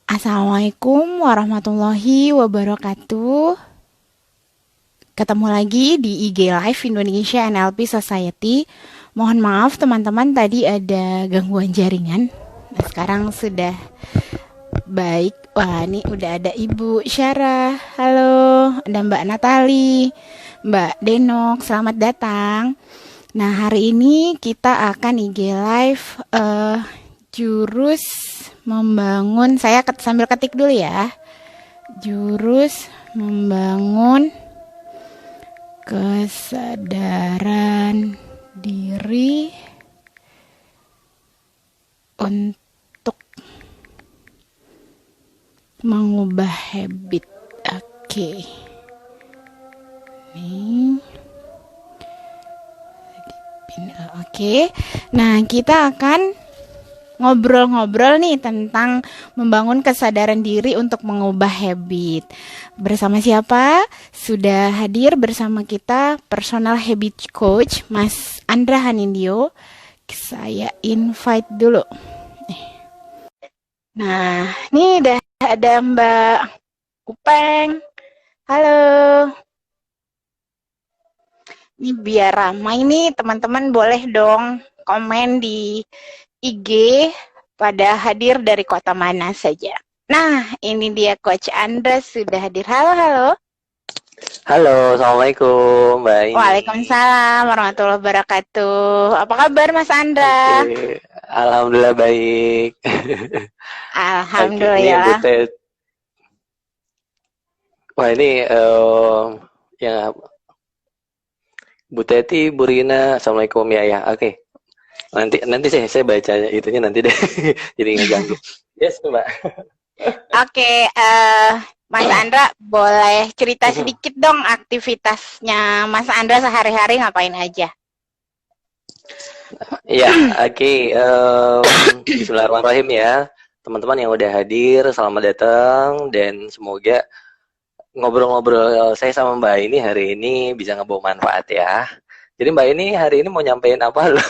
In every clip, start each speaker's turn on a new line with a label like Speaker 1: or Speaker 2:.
Speaker 1: Assalamualaikum warahmatullahi wabarakatuh. Ketemu lagi di IG Live Indonesia NLP Society. Mohon maaf teman-teman, tadi ada gangguan jaringan. Nah, sekarang sudah baik. Wah, ini udah ada Ibu Syarah. Halo, ada Mbak Natali, Mbak Denok. Selamat datang. Nah, hari ini kita akan IG Live jurus membangun, saya sambil ketik dulu ya. Jurus membangun kesadaran diri untuk mengubah habit. Oke. Nih. Oke. Nah, kita akan ngobrol-ngobrol nih tentang membangun kesadaran diri untuk mengubah habit. Bersama siapa? Sudah hadir bersama kita personal habit coach Mas Andra Hanindyo. Saya invite dulu. Nah, ini udah ada Mbak Upeng. Halo. Ini biar ramai nih teman-teman, boleh dong komen di IG pada hadir dari kota mana saja. Nah, ini dia Coach Andra sudah hadir. Halo.
Speaker 2: Halo, Assalamualaikum Mbak Ini.
Speaker 1: Waalaikumsalam warahmatullahi wabarakatuh. Apa kabar Mas Andra?
Speaker 2: Oke, alhamdulillah baik.
Speaker 1: Alhamdulillah.
Speaker 2: Oke, ini Butet. Wah, ini ya Bu Teti, Bu Rina, Assalamualaikum ya. Oke. Nanti saya baca itunya nanti deh. Jadi ngeganggu. Yes, Mbak.
Speaker 1: Oke, Mas Andra boleh cerita sedikit dong aktivitasnya Mas Andra sehari-hari ngapain aja?
Speaker 2: Ya, oke. Bismillahirrahmanirrahim ya. Teman-teman yang udah hadir, selamat datang dan semoga ngobrol-ngobrol saya sama Mbak ini hari ini bisa ngebawa manfaat ya. Jadi Mbak ini hari ini mau nyampein apa loh?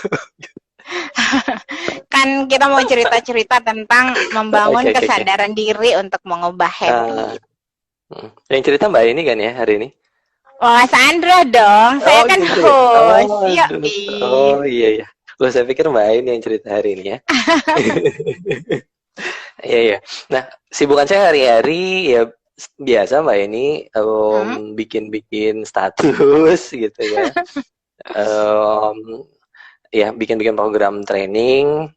Speaker 1: Kan kita mau cerita-cerita tentang membangun kesadaran diri untuk mengubah habit.
Speaker 2: Yang cerita Mbak ini kan ya hari ini?
Speaker 1: Oh, Mas Andra dong, saya kan
Speaker 2: gitu
Speaker 1: host.
Speaker 2: Ya? Iya. Loh, saya pikir Mbak ini yang cerita hari ini ya. Iya. Nah, sibukan saya hari-hari ya biasa Mbak ini bikin status gitu ya. Ya, bikin program training,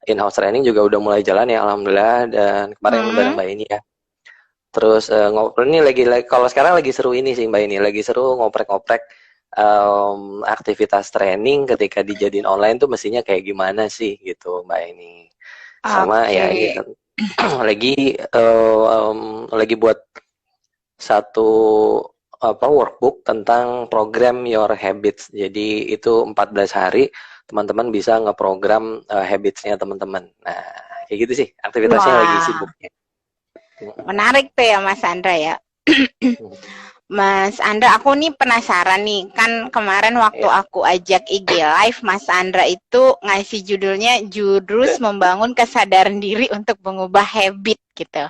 Speaker 2: in-house training juga udah mulai jalan ya, alhamdulillah. Dan kemarin bareng Mbak ini ya. Terus ngobrol ini lagi kalau sekarang lagi seru ini sih Mbak ini, lagi seru ngoprek-ngoprek aktivitas training ketika dijadiin online tuh mestinya kayak gimana sih gitu Mbak ini. Sama ya lagi buat satu workbook tentang program your habits. Jadi itu 14 hari teman-teman bisa ngeprogram habitsnya teman-teman. Nah, kayak gitu sih aktivitasnya lagi sibuknya.
Speaker 1: Menarik tuh ya Mas Andra ya. Mas Andra, aku nih penasaran nih, kan kemarin waktu aku ajak IG Live, Mas Andra itu ngasih judulnya jurus membangun kesadaran diri untuk mengubah habit gitu.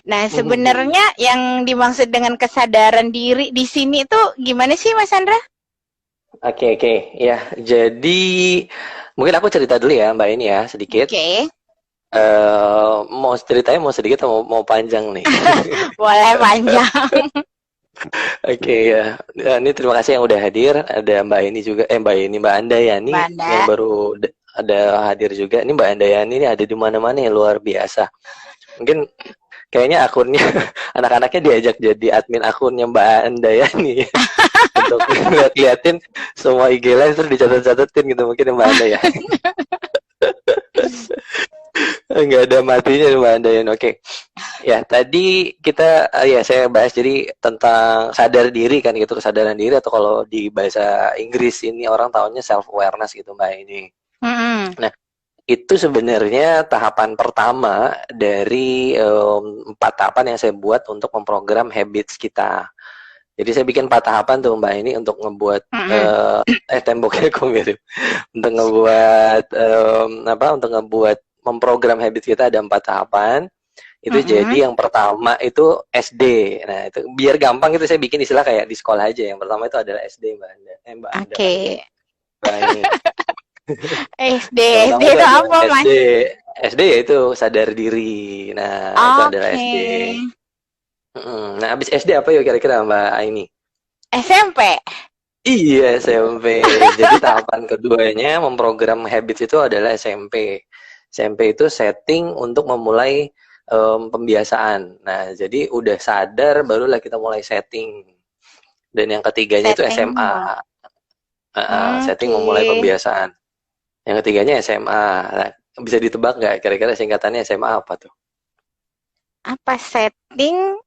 Speaker 1: Nah, sebenarnya yang dimaksud dengan kesadaran diri di sini itu gimana sih Mas Andra?
Speaker 2: Oke. Ya, jadi mungkin aku cerita dulu ya Mbak ini ya sedikit.
Speaker 1: Oke.
Speaker 2: Mau ceritanya mau sedikit atau mau panjang nih?
Speaker 1: Boleh panjang.
Speaker 2: Oke ya. Ini terima kasih yang udah hadir. Ada Mbak ini juga, Mbak Andayani yang baru ada hadir juga. Ini Mbak Andayani ini ada di mana-mana ya, luar biasa. Mungkin kayaknya akunnya anak-anaknya diajak jadi admin akunnya Mbak Andayani untuk liatin semua IG Live terus dicatat-catatin gitu mungkin Mbak Andayani. Nggak ada matinya Mbak Andayan. Oke. Ya, tadi kita ya saya bahas jadi tentang sadar diri kan gitu, kesadaran diri atau kalau di bahasa Inggris ini orang tahunya self awareness gitu Mbak ini. Nah, itu sebenarnya tahapan pertama dari 4 tahapan yang saya buat untuk memprogram habits kita. Jadi saya bikin 4 tahapan tuh Mbak ini untuk ngebuat temboknya kok mirip. Untuk ngebuat untuk ngebuat memprogram habits kita ada 4 tahapan. Itu jadi yang pertama itu SD. Nah, itu biar gampang itu saya bikin istilah kayak di sekolah aja. Yang pertama itu adalah SD Mbak Anda. Mbak Anda. Oke.
Speaker 1: SD itu apa Mas?
Speaker 2: SD yaitu sadar diri. Nah, itu adalah SD. Nah, abis SD apa yuk kira-kira Mbak Aini?
Speaker 1: SMP.
Speaker 2: Iya, SMP. Jadi tahapan keduanya memprogram habits itu adalah SMP. SMP itu setting untuk memulai pembiasaan. Nah, jadi udah sadar barulah kita mulai setting. Dan yang ketiganya itu SMA. Setting memulai pembiasaan. Yang ketiganya SMA. Nah, bisa ditebak nggak kira-kira singkatannya SMA apa tuh?
Speaker 1: Apa setting?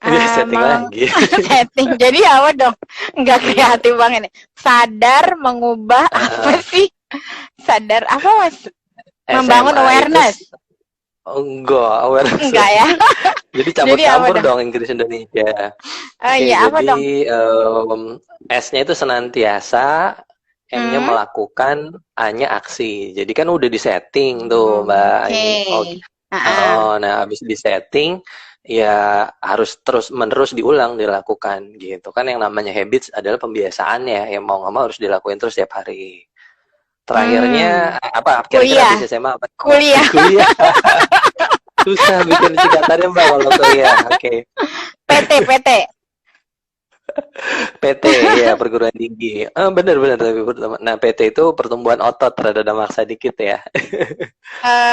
Speaker 2: Setting lagi.
Speaker 1: Setting. Jadi apa dong? Nggak kreatif banget. Sadar mengubah apa sih? Sadar apa Mas? Membangun awareness.
Speaker 2: Awareness.
Speaker 1: Enggak ya?
Speaker 2: Jadi campur-campur dong Inggris Indonesia.
Speaker 1: Iya, apa dong?
Speaker 2: S-nya itu senantiasa, M-nya melakukan, A-nya aksi. Jadi kan udah disetting tuh Mbak. Nah, habis disetting ya harus terus-menerus dilakukan gitu kan. Yang namanya habits adalah pembiasaan ya, yang mau nggak mau harus dilakuin terus setiap hari. Terakhirnya apa? Kira-kira bisa SMA apa?
Speaker 1: Kuliah.
Speaker 2: Susah bikin singkatannya Mbak kalau kuliah. Oke. PT ya, perguruan tinggi. Benar tapi nah PT itu pertumbuhan otot, rada maksa dikit ya.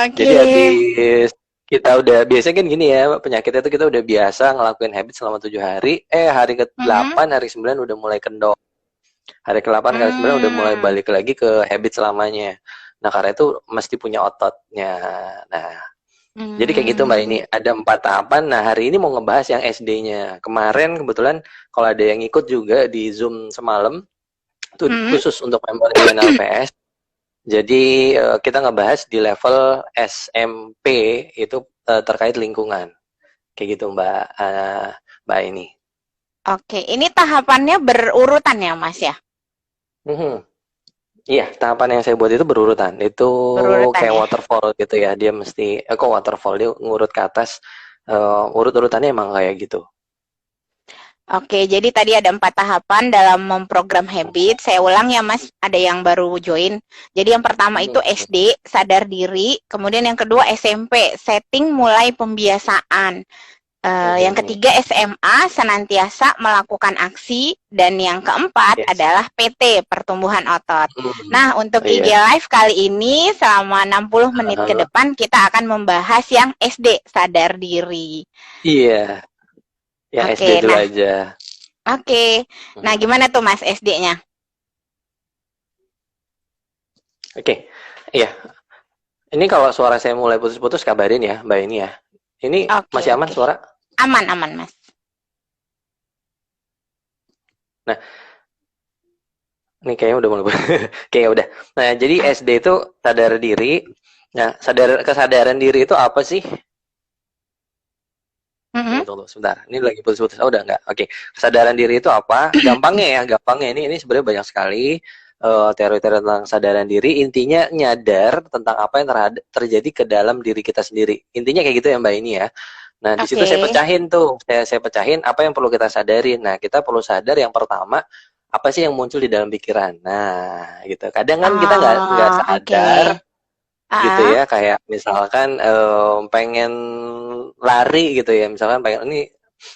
Speaker 2: Jadi habis kita udah biasanya kan gini ya, penyakitnya itu kita udah biasa ngelakuin habit selama 7 hari, hari ke-8, hari 9 udah mulai kendor. Hari ke-8, hari 9 udah mulai balik lagi ke habit selamanya. Nah, karena itu mesti punya ototnya. Nah, jadi kayak gitu Mbak ini, ada 4 tahapan. Nah, hari ini mau ngebahas yang SD-nya. Kemarin kebetulan kalau ada yang ikut juga di Zoom semalam, itu khusus untuk member LPS. Jadi kita ngebahas di level SMP itu terkait lingkungan. Kayak gitu Mbak ini.
Speaker 1: Oke, ini tahapannya berurutan ya Mas ya?
Speaker 2: Iya, tahapan yang saya buat itu berurutan. Itu kayak waterfall gitu ya. Dia mesti, kok waterfall, dia ngurut ke atas. Urut-urutannya emang kayak gitu.
Speaker 1: Oke, jadi tadi ada 4 tahapan dalam memprogram habit. Saya ulang ya Mas, ada yang baru join. Jadi yang pertama itu SD, sadar diri. Kemudian yang kedua SMP, setting mulai pembiasaan. Yang ketiga SMA, senantiasa melakukan aksi. Dan yang keempat adalah PT, pertumbuhan otot. Nah, untuk IG Live kali ini selama 60 menit ke depan kita akan membahas yang SD, sadar diri.
Speaker 2: Iya. Yang SD dulu aja.
Speaker 1: Oke. Nah, gimana tuh Mas SD-nya?
Speaker 2: Oke. Iya. Ini kalau suara saya mulai putus-putus kabarin ya, Mbak ini ya. Ini masih aman suara?
Speaker 1: Aman, Mas.
Speaker 2: Nah, ini kayaknya udah mulai. Kayaknya udah. Nah, jadi SD itu sadar diri. Nah, kesadaran diri itu apa sih? Tunggu sebentar, ini lagi putus-putus. Udah enggak? Oke. Kesadaran diri itu apa? Gampangnya ini sebenarnya banyak sekali teori-teori tentang kesadaran diri. Intinya nyadar tentang apa yang terjadi ke dalam diri kita sendiri. Intinya kayak gitu ya Mbak ini ya. Nah, di situ saya pecahin tuh. Saya pecahin apa yang perlu kita sadarin. Nah, kita perlu sadar yang pertama, apa sih yang muncul di dalam pikiran. Nah, gitu. Kadang kan kita nggak sadar. Gitu ya, kayak misalkan pengen lari gitu ya, misalkan pengen, ini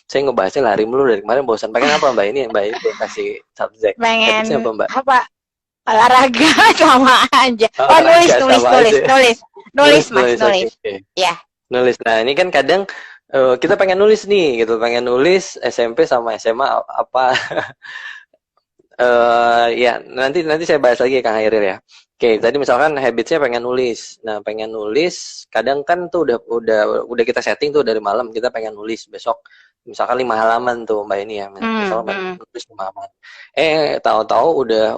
Speaker 2: saya ngebahasnya lari mulu dari kemarin, bosan. Pengen apa Mbak ini? Mbak ini kasih subjek.
Speaker 1: Pengen
Speaker 2: apa Mbak?
Speaker 1: Apa? Olahraga sama aja. Nulis Mas. Ya.
Speaker 2: Nulis. Nah, ini kan kadang kita pengen nulis nih gitu, pengen nulis SMP sama SMA apa. Ya, nanti saya bahas lagi Kang Hairil ya. Oke, tadi misalkan habitsnya pengen nulis. Nah, pengen nulis, kadang kan tuh udah kita setting tuh dari malam kita pengen nulis besok. Misalkan 5 halaman tuh Mbak ini ya, misalkan pengen nulis 5 halaman. Tahu-tahu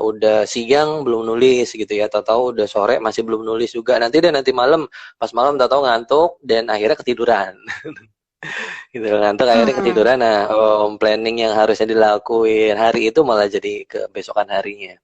Speaker 2: udah siang belum nulis gitu ya. Tahu-tahu udah sore masih belum nulis juga. Nanti malam, pas malam tahu-tahu ngantuk dan akhirnya ketiduran. Gitu ngantuk akhirnya ketiduran. Nah, planning yang harusnya dilakuin hari itu malah jadi ke besokan harinya.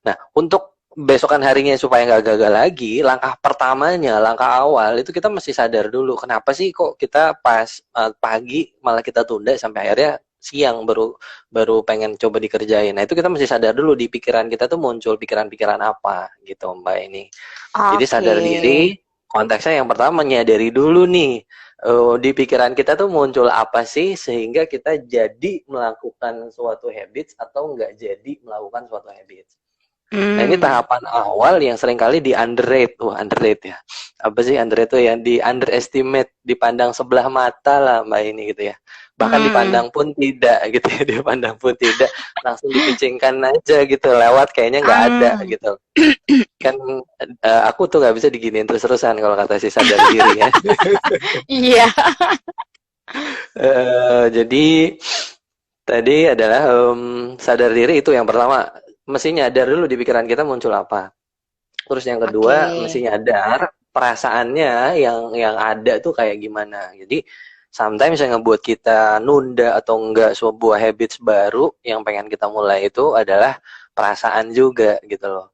Speaker 2: Nah, untuk besokan harinya supaya nggak gagal lagi, langkah pertamanya, langkah awal itu kita mesti sadar dulu kenapa sih kok kita pas pagi malah kita tunda sampai akhirnya siang baru pengen coba dikerjain. Nah, itu kita mesti sadar dulu di pikiran kita tuh muncul pikiran-pikiran apa gitu, Mbak ini. Jadi sadar diri, konteksnya yang pertama menyadari dulu nih di pikiran kita tuh muncul apa sih sehingga kita jadi melakukan suatu habits atau nggak jadi melakukan suatu habits. Nah, ini tahapan awal yang seringkali di underrate. Underrate ya. Apa sih underrate itu yang di underestimate, dipandang sebelah mata lah Mbak ini gitu ya. Bahkan dipandang pun tidak gitu ya, dipandang pun tidak, langsung dipicingkan aja gitu, lewat kayaknya nggak ada gitu. Kan aku tuh nggak bisa diginiin terus-terusan kalau kata si sadar diri ya.
Speaker 1: Iya.
Speaker 2: Jadi tadi adalah sadar diri itu yang pertama. Mesti nyadar dulu di pikiran kita muncul apa. Terus yang kedua, mesti nyadar perasaannya yang ada tuh kayak gimana. Jadi sometimes yang ngebuat kita nunda atau enggak sebuah habits baru yang pengen kita mulai itu adalah perasaan juga gitu loh.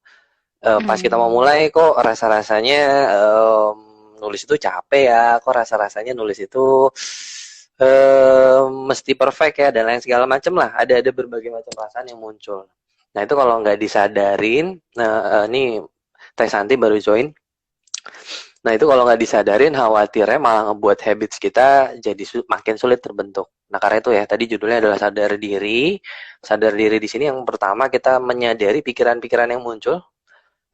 Speaker 2: Pas kita mau mulai kok rasa-rasanya nulis itu capek ya, kok rasa-rasanya nulis itu mesti perfect ya dan lain segala macam lah. Ada berbagai macam perasaan yang muncul. Nah, itu kalau nggak disadarin, ini Teh Santi baru join. Nah, itu kalau nggak disadarin, khawatirnya malah ngebuat habits kita jadi makin sulit terbentuk. Nah, karena itu ya, tadi judulnya adalah sadar diri. Sadar diri di sini yang pertama kita menyadari pikiran-pikiran yang muncul.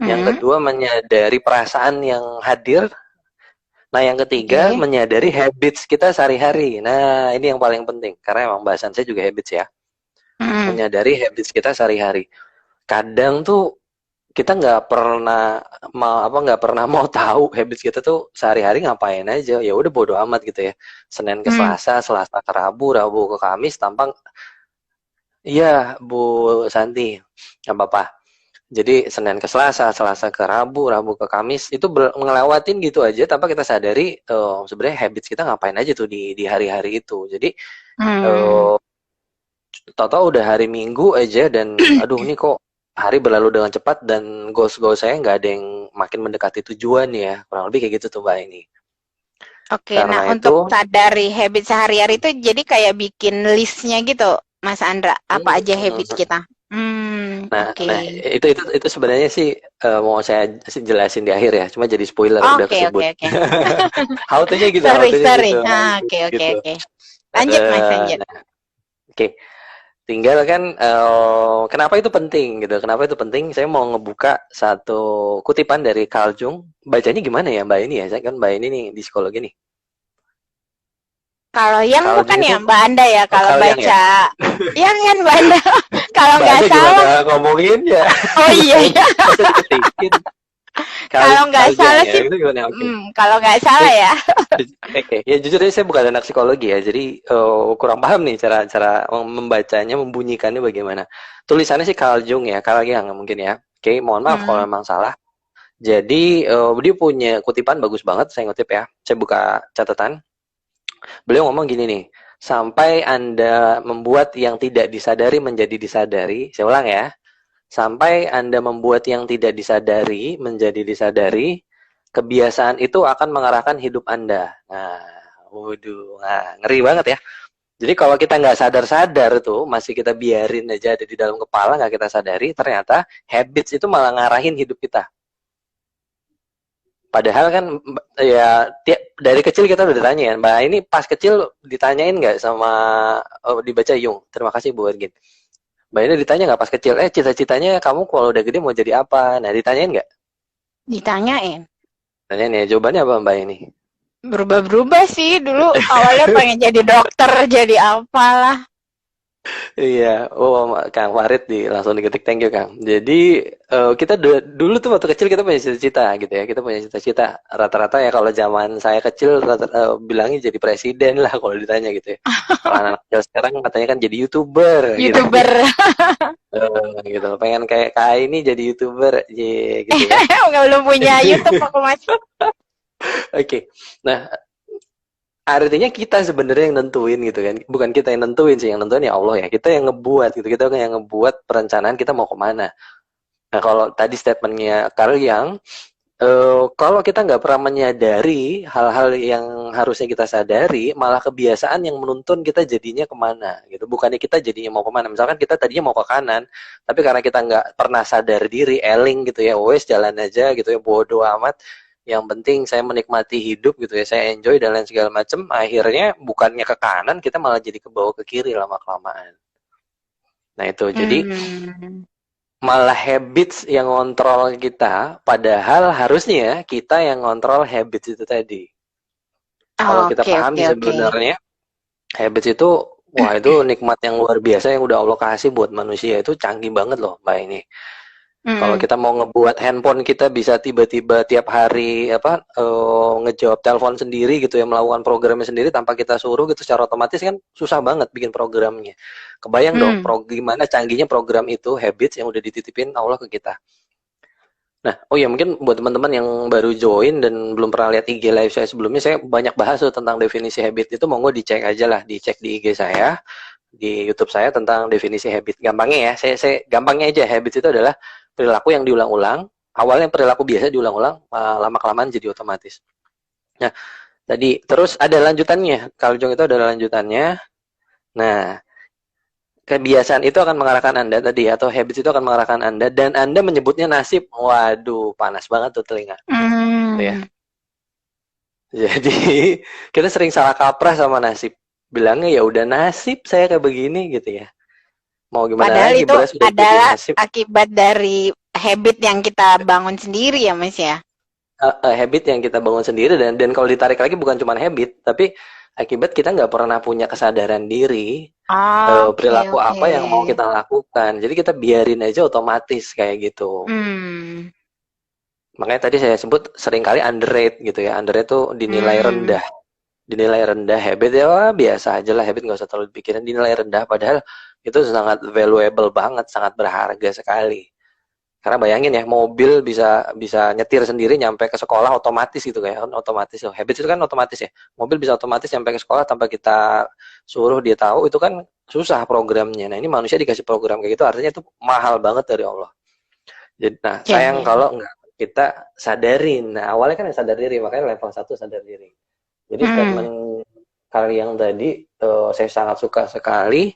Speaker 2: Yang kedua, menyadari perasaan yang hadir. Nah, yang ketiga, menyadari habits kita sehari-hari. Nah, ini yang paling penting, karena emang bahasan saya juga habits ya. Menyadari habits kita sehari-hari. Kadang tuh kita nggak pernah mau tahu habits kita tuh sehari-hari ngapain aja. Ya udah bodo amat gitu ya. Senin ke Selasa, Selasa ke Rabu, Rabu ke Kamis tampang. Iya Bu Santi, nggak apa-apa. Jadi Senin ke Selasa, Selasa ke Rabu, Rabu ke Kamis itu ngelewatin gitu aja tanpa kita sadari sebenarnya habits kita ngapain aja tuh di hari-hari itu. Jadi tahu-tahu udah hari Minggu aja dan aduh ini kok hari berlalu dengan cepat dan goals saya nggak ada yang makin mendekati tujuan ya, kurang lebih kayak gitu tuh Mbak ini.
Speaker 1: Oke, nah untuk sadari habit sehari-hari itu jadi kayak bikin listnya gitu Mas Andra, apa aja habit kita.
Speaker 2: Nah, itu sebenarnya sih mau saya jelasin di akhir ya, cuma jadi spoiler udah kesebut.
Speaker 1: Oke.
Speaker 2: How to-nya gitu.
Speaker 1: Sorry. Gitu. Oke. Lanjut Mas, lanjut.
Speaker 2: Oke. Tinggal kan kenapa itu penting gitu. Kenapa itu penting? Saya mau ngebuka satu kutipan dari Carl Jung. Bacanya gimana ya Mbak ini ya? Saya kan Mbak ini nih di psikologi nih.
Speaker 1: Kalau yang bukan ya Mbak Anda ya kalau baca. Yang kan Mbak Anda. Kalau nggak salah
Speaker 2: ngomongin ya.
Speaker 1: Oh iya. Kalau nggak salah sih, kalau nggak salah ya.
Speaker 2: Ya jujur aja saya bukan anak psikologi ya, jadi kurang paham nih cara membacanya, membunyikannya bagaimana. Tulisannya sih Carl Jung ya, Carl Jung mungkin ya. Oke, mohon maaf kalau memang salah. Jadi dia punya kutipan bagus banget, saya ngutip ya. Saya buka catatan. Beliau ngomong gini nih, sampai Anda membuat yang tidak disadari menjadi disadari. Saya ulang ya. Sampai Anda membuat yang tidak disadari menjadi disadari, kebiasaan itu akan mengarahkan hidup Anda. Nah, ngeri banget ya. Jadi kalau kita nggak sadar-sadar tuh, masih kita biarin aja ada di dalam kepala, nggak kita sadari, ternyata habits itu malah ngarahin hidup kita. Padahal kan ya dari kecil kita udah ditanyain, Mbak ini pas kecil ditanyain nggak sama dibaca Jung. Terima kasih Bu Ergin. Mbak ini ditanya nggak pas kecil, cita-citanya kamu kalau udah gede mau jadi apa? Nah, ditanyain nggak?
Speaker 1: Ditanyain.
Speaker 2: Tanyain ya, jawabannya apa Mbak ini?
Speaker 1: Berubah-berubah sih, dulu awalnya pengen jadi dokter, jadi apalah.
Speaker 2: Iya, oh Kang Farid langsung diketik, thank you Kang. Jadi kita dulu tuh waktu kecil kita punya cita-cita gitu ya, kita punya cita-cita. Rata-rata ya kalau zaman saya kecil bilangnya jadi presiden lah kalau ditanya gitu ya. Kalau anak kecil sekarang katanya kan jadi YouTuber gitu.
Speaker 1: YouTuber.
Speaker 2: Gitu, pengen kayak ini jadi YouTuber, gitu ya.
Speaker 1: Nggak, belum punya YouTube aku masih.
Speaker 2: Oke. Nah, artinya kita sebenarnya yang nentuin gitu kan, bukan kita yang nentuin sih, yang nentuin ya Allah ya, kita yang ngebuat gitu, kita yang ngebuat perencanaan kita mau kemana. Nah kalau tadi statementnya Carl yang kalau kita nggak pernah menyadari hal-hal yang harusnya kita sadari, malah kebiasaan yang menuntun kita jadinya kemana gitu, bukannya kita jadinya mau kemana. Misalkan kita tadinya mau ke kanan, tapi karena kita nggak pernah sadar diri, eling gitu ya, wes jalan aja gitu ya, bodoh amat, yang penting saya menikmati hidup gitu ya, saya enjoy dan lain segala macem, akhirnya bukannya ke kanan, kita malah jadi ke bawah ke kiri lama kelamaan. Nah itu jadi malah habits yang ngontrol kita, padahal harusnya kita yang ngontrol habits itu tadi. Kalau kita pahami sebenarnya habits itu, wah itu nikmat yang luar biasa yang udah Allah kasih buat manusia, itu canggih banget loh Mbak ini. Kalau kita mau ngebuat handphone kita bisa tiba-tiba tiap hari ngejawab telepon sendiri gitu ya, melakukan programnya sendiri tanpa kita suruh gitu, secara otomatis kan susah banget bikin programnya. Kebayang dong gimana canggihnya program itu, habits yang udah dititipin Allah ke kita. Nah, oh ya mungkin buat teman-teman yang baru join dan belum pernah lihat IG live saya sebelumnya, saya banyak bahas tuh tentang definisi habit itu, monggo dicek aja lah, dicek di IG saya, di YouTube saya tentang definisi habit. Gampangnya ya, saya gampangnya aja, habit itu adalah perilaku yang diulang-ulang. Awalnya perilaku biasa diulang-ulang, lama-kelamaan jadi otomatis. Nah, tadi terus ada lanjutannya. Kalau Jong itu ada lanjutannya. Nah, kebiasaan itu akan mengarahkan Anda tadi, atau habits itu akan mengarahkan Anda, dan Anda menyebutnya nasib. Waduh, panas banget tuh telinga. Ya. Jadi kita sering salah kaprah sama nasib. Bilangnya ya udah nasib saya kayak begini gitu ya. Mau gimana
Speaker 1: padahal
Speaker 2: lagi,
Speaker 1: itu adalah akibat dari habit yang kita bangun sendiri ya Mas ya.
Speaker 2: Habit yang kita bangun sendiri, dan kalau ditarik lagi bukan cuma habit, tapi akibat kita nggak pernah punya kesadaran diri perilaku apa yang mau kita lakukan. Jadi kita biarin aja otomatis kayak gitu. Makanya tadi saya sebut seringkali underrate gitu ya. Underrate itu dinilai rendah. Dinilai rendah. Habit ya biasa aja lah, habit nggak usah terlalu dipikirin. Dinilai rendah padahal itu sangat valuable banget, sangat berharga sekali. Karena bayangin ya, mobil bisa nyetir sendiri nyampe ke sekolah otomatis gitu kayak otomatis. Habit itu kan otomatis ya. Mobil bisa otomatis nyampe ke sekolah tanpa kita suruh dia tahu, itu kan susah programnya. Nah, ini manusia dikasih program kayak gitu, artinya itu mahal banget dari Allah. Jadi nah, sayang kalau enggak kita sadarin. Nah, awalnya kan sadar diri, makanya level 1 sadar diri. Jadi statement kali yang tadi saya sangat suka sekali.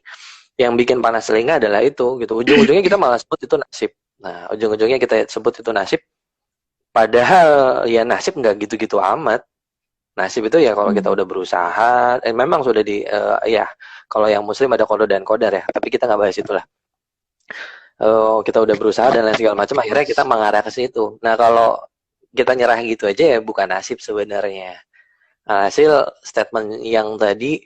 Speaker 2: Yang bikin panas telinga adalah itu gitu. Ujung-ujungnya kita malah sebut itu nasib. Nah, ujung-ujungnya kita sebut itu nasib. Padahal ya nasib nggak gitu-gitu amat. Nasib itu ya kalau kita udah berusaha, memang sudah ya kalau yang muslim ada qada dan qadar ya. Tapi kita nggak bahas itulah. Kita udah berusaha dan lain segala macam, akhirnya kita mengarah ke situ. Nah, kalau kita nyerah gitu aja ya bukan nasib sebenarnya. Hasil statement yang tadi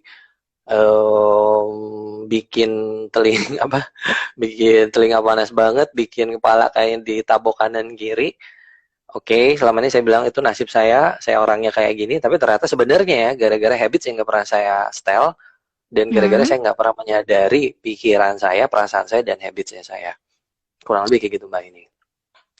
Speaker 2: bikin telinga panas banget, bikin kepala kayak ditabok kanan kiri. Oke, selama ini saya bilang itu nasib saya orangnya kayak gini, tapi ternyata sebenarnya ya gara-gara habits yang nggak pernah saya setel, dan gara-gara saya nggak pernah menyadari pikiran saya, perasaan saya, dan habitsnya saya. Kurang lebih kayak gitu Mbak ini.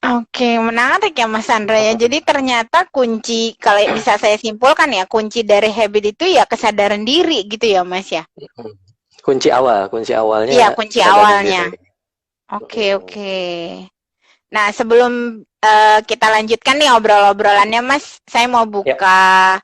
Speaker 1: Oke, menarik ya Mas Andra ya. Jadi ternyata kunci, kalau bisa saya simpulkan ya, kunci dari habit itu ya kesadaran diri gitu ya Mas ya.
Speaker 2: Kunci awalnya.
Speaker 1: Iya, kunci awalnya. Oke. Nah, sebelum kita lanjutkan nih obrol-obrolannya Mas, saya mau buka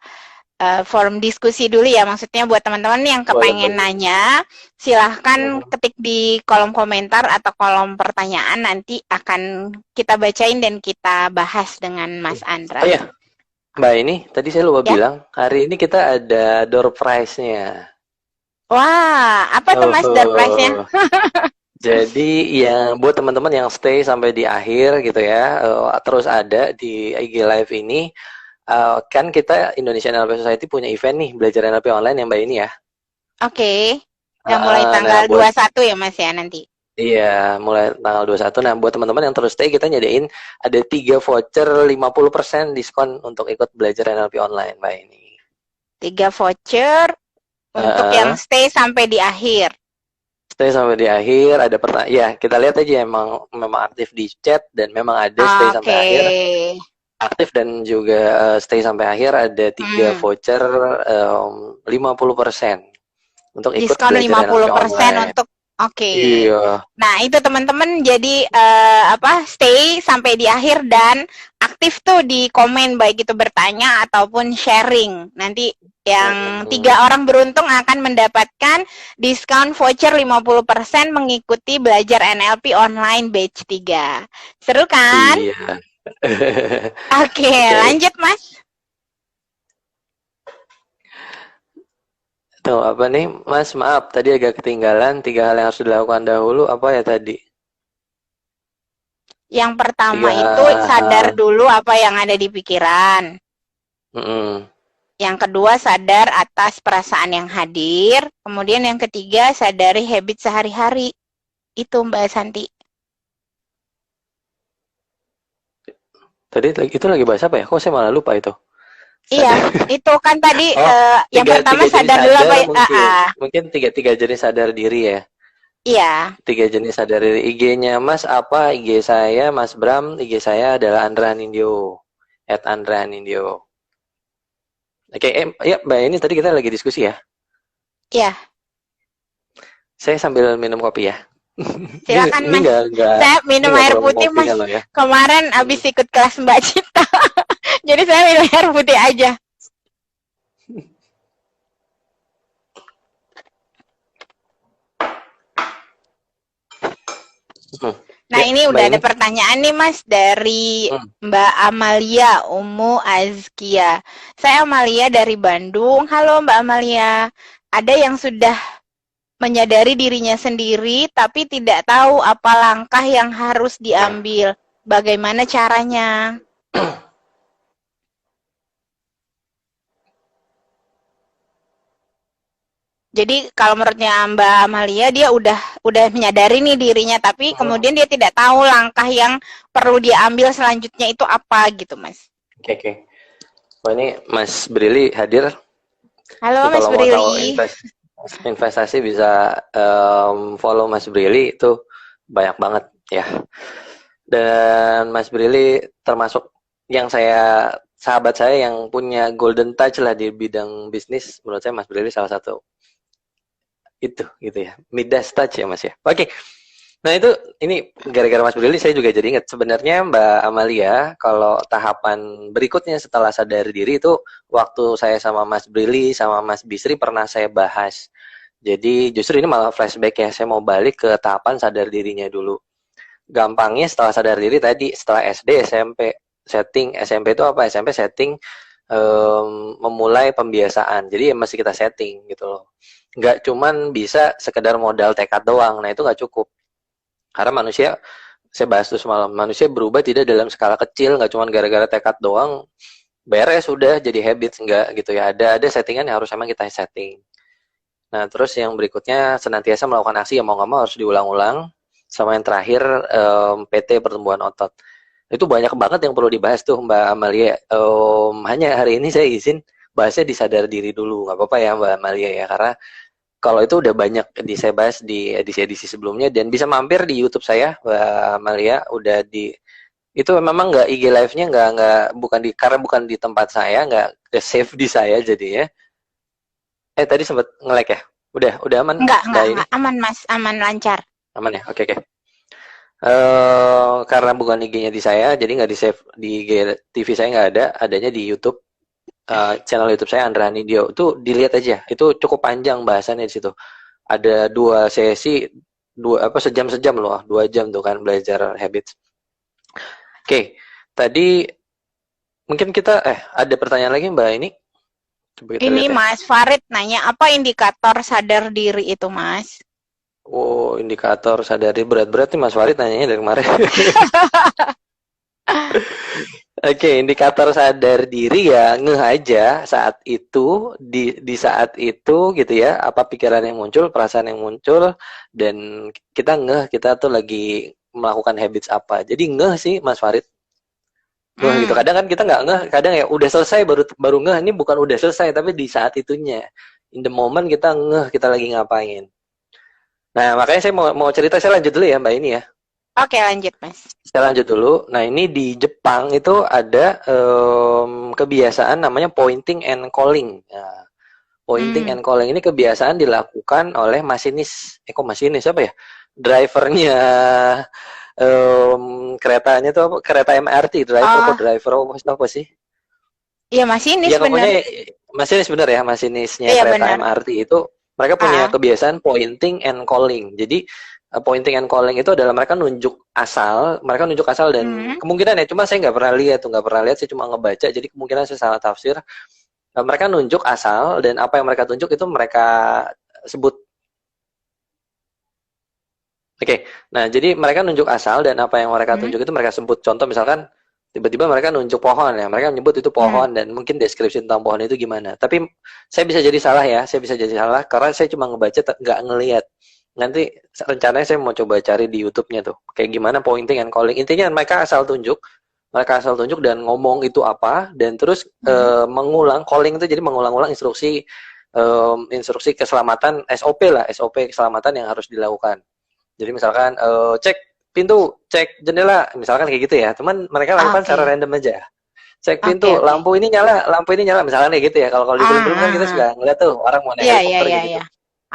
Speaker 1: forum diskusi dulu ya, maksudnya buat teman-teman yang kepengen nanya, silahkan ketik di kolom komentar atau kolom pertanyaan, nanti akan kita bacain dan kita bahas dengan Mas Andra.
Speaker 2: Oh ya, Mbak ini, tadi saya lupa bilang, hari ini kita ada door prize-nya.
Speaker 1: Wah, apa tuh Mas door prize-nya?
Speaker 2: Jadi ya buat teman-teman yang stay sampai di akhir gitu ya, terus ada di IG Live ini, kan kita Indonesian NLP Society punya event nih, belajar NLP online yang Mbak ini ya.
Speaker 1: Oke. Yang mulai tanggal 21 ya Mas ya nanti.
Speaker 2: Iya, mulai tanggal 21. Nah, buat teman-teman yang terus stay, kita nyediain ada 3 voucher 50% diskon untuk ikut belajar NLP online, Mbak ini.
Speaker 1: 3 voucher untuk yang stay sampai di akhir.
Speaker 2: Stay sampai di akhir, ada pertanyaan. Ya, kita lihat aja memang aktif di chat dan memang ada stay sampai akhir. Aktif dan juga stay sampai akhir ada 3 voucher 50% untuk ikut
Speaker 1: diskon 50% untuk Iya. Nah, itu teman-teman jadi stay sampai di akhir dan aktif tuh di komen baik itu bertanya ataupun sharing. Nanti yang 3 orang beruntung akan mendapatkan diskon voucher 50% mengikuti belajar NLP online batch 3. Seru kan?
Speaker 2: Iya.
Speaker 1: Oke, lanjut Mas.
Speaker 2: Tuh, apa nih, Mas? Maaf, tadi agak ketinggalan. 3 hal yang harus dilakukan dahulu. Apa ya tadi?
Speaker 1: Yang pertama itu sadar dulu apa yang ada di pikiran. Yang kedua, sadar atas perasaan yang hadir. Kemudian yang ketiga, sadari habit sehari-hari. Itu Mbak Santi.
Speaker 2: Tadi itu lagi bahas apa ya? Kok saya malah lupa itu?
Speaker 1: Iya, itu kan tadi yang pertama sadar dulu apa
Speaker 2: mungkin 3 jenis sadar diri ya.
Speaker 1: Iya.
Speaker 2: 3 jenis sadar diri. IG-nya Mas apa? IG saya Mas Bram, IG saya adalah Andra Nindyo. @Andra Nindyo. Oke, ya Mbak, ini tadi kita lagi diskusi ya?
Speaker 1: Iya.
Speaker 2: Saya sambil minum kopi ya.
Speaker 1: Silakan Mas. Saya minum air putih Mas. Ya. Kemarin abis ikut kelas Mbak Cita. Jadi saya minum air putih aja. Nah, ini udah ada pertanyaan nih Mas dari Mbak Amalia Umu Azkia. Saya Amalia dari Bandung. Halo Mbak Amalia. Ada yang sudah menyadari dirinya sendiri tapi tidak tahu apa langkah yang harus diambil. Bagaimana caranya? Jadi kalau menurutnya Mbak Amalia, dia udah menyadari nih dirinya, tapi kemudian dia tidak tahu langkah yang perlu dia ambil selanjutnya itu apa gitu, Mas.
Speaker 2: Oke. Wah, ini Mas Brili hadir.
Speaker 1: Halo Mas Brili.
Speaker 2: Investasi bisa follow Mas Brili, itu banyak banget ya. Dan Mas Brili termasuk yang sahabat saya yang punya golden touch lah di bidang bisnis. Menurut saya Mas Brili salah satu itu gitu ya, Midas touch ya Mas ya. Oke. Nah ini gara-gara Mas Brili saya juga jadi ingat sebenarnya Mbak Amalia, kalau tahapan berikutnya setelah sadar diri itu waktu saya sama Mas Brili sama Mas Bisri pernah saya bahas. Jadi justru ini malah flashback ya, saya mau balik ke tahapan sadar dirinya dulu. Gampangnya setelah sadar diri tadi, setelah SD, SMP, setting SMP itu apa? SMP setting memulai pembiasaan. Jadi ya mesti kita setting gitu loh. Nggak cuman bisa sekedar modal tekad doang. Nah itu nggak cukup. Karena manusia, saya bahas tuh semalam, manusia berubah tidak dalam skala kecil, nggak cuman gara-gara tekad doang, beres sudah jadi habits, nggak gitu ya. Ada settingan yang harus emang kita setting. Nah terus yang berikutnya senantiasa melakukan aksi yang mau nggak mau harus diulang-ulang. Sama yang terakhir PT pertumbuhan otot. Itu banyak banget yang perlu dibahas tuh Mbak Amalia. Hanya hari ini saya izin bahasnya disadar diri dulu, nggak apa-apa ya Mbak Amalia ya, karena kalau itu udah banyak saya bahas di edisi-edisi sebelumnya, dan bisa mampir di YouTube saya Mbak Amalia, udah itu memang nggak IG live-nya karena bukan di tempat saya, nggak save di saya jadinya. Tadi sempat nge-lag ya? Udah aman?
Speaker 1: Enggak, aman Mas, aman lancar.
Speaker 2: Aman ya? Oke. Karena bukan IG-nya di saya, jadi nggak di save di IG TV saya, nggak ada, adanya di YouTube. Channel YouTube saya Andra Nindyo, itu dilihat aja, itu cukup panjang bahasannya di situ. Ada 2 sesi, sejam loh, 2 jam tuh kan belajar habits. Oke, tadi mungkin kita ada pertanyaan lagi Mbak ini.
Speaker 1: Ini Mas Farid nanya, apa indikator sadar diri itu Mas?
Speaker 2: Oh, indikator sadar diri berat-berat nih Mas Farid nanyanya dari kemarin. Oke, indikator sadar diri ya ngeh aja saat itu di saat itu gitu ya, apa pikiran yang muncul, perasaan yang muncul dan kita ngeh kita tuh lagi melakukan habits apa. Jadi ngeh sih Mas Farid. Ngeh gitu.
Speaker 1: Hmm.
Speaker 2: Kadang kan kita nggak ngeh, kadang ya udah selesai baru baru ngeh ini bukan udah selesai tapi di saat itunya. In the moment kita ngeh kita lagi ngapain. Nah, makanya saya mau cerita saya lanjut dulu ya Mbak ini ya.
Speaker 1: Oke, lanjut, Mas.
Speaker 2: Saya lanjut dulu. Nah, ini di Jepang itu ada kebiasaan namanya pointing and calling. Nah, pointing
Speaker 1: Hmm.
Speaker 2: and calling ini kebiasaan dilakukan oleh masinis. Kok masinis apa ya? Drivernya keretanya tuh apa? Kereta MRT, driver kok
Speaker 1: Oh,
Speaker 2: driver apa sih?
Speaker 1: iya masinis
Speaker 2: Iya,
Speaker 1: bener.
Speaker 2: pokoknya masinis bener ya, masinisnya
Speaker 1: Iya
Speaker 2: kereta
Speaker 1: bener.
Speaker 2: MRT itu mereka punya
Speaker 1: Ah,
Speaker 2: kebiasaan pointing and calling. Jadi pointing and calling itu adalah mereka nunjuk asal dan
Speaker 1: hmm.
Speaker 2: kemungkinan ya, cuma saya nggak pernah lihat, saya cuma ngebaca, jadi kemungkinan saya salah tafsir. Mereka nunjuk asal dan apa yang mereka tunjuk itu mereka sebut. Oke, nah jadi mereka nunjuk asal dan apa yang mereka
Speaker 1: Hmm.
Speaker 2: tunjuk itu mereka sebut. Contoh misalkan tiba-tiba mereka nunjuk pohon ya, mereka menyebut itu
Speaker 1: Hmm.
Speaker 2: pohon dan mungkin deskripsi tentang pohon itu gimana. Tapi saya bisa jadi salah ya, saya bisa jadi salah karena saya cuma ngebaca nggak ngelihat. Nanti rencananya saya mau coba cari di YouTube-nya tuh, kayak gimana pointing and calling. Intinya mereka asal tunjuk dan ngomong itu apa dan terus
Speaker 1: Hmm.
Speaker 2: mengulang calling itu jadi mengulang-ulang instruksi keselamatan SOP lah, SOP keselamatan yang harus dilakukan. Jadi misalkan cek pintu, cek jendela, misalkan kayak gitu ya. Cuman mereka lakukan secara
Speaker 1: Oke.
Speaker 2: random aja. Cek
Speaker 1: Oke,
Speaker 2: pintu,
Speaker 1: oke.
Speaker 2: lampu ini nyala, misalkan kayak gitu ya. Kalau kalau di
Speaker 1: Ah,
Speaker 2: film-film kan kita
Speaker 1: ah, ah.
Speaker 2: suka ngeliat tuh orang mau naik
Speaker 1: Iya, iya,
Speaker 2: helikopter
Speaker 1: iya,
Speaker 2: kayak gitu.
Speaker 1: iya.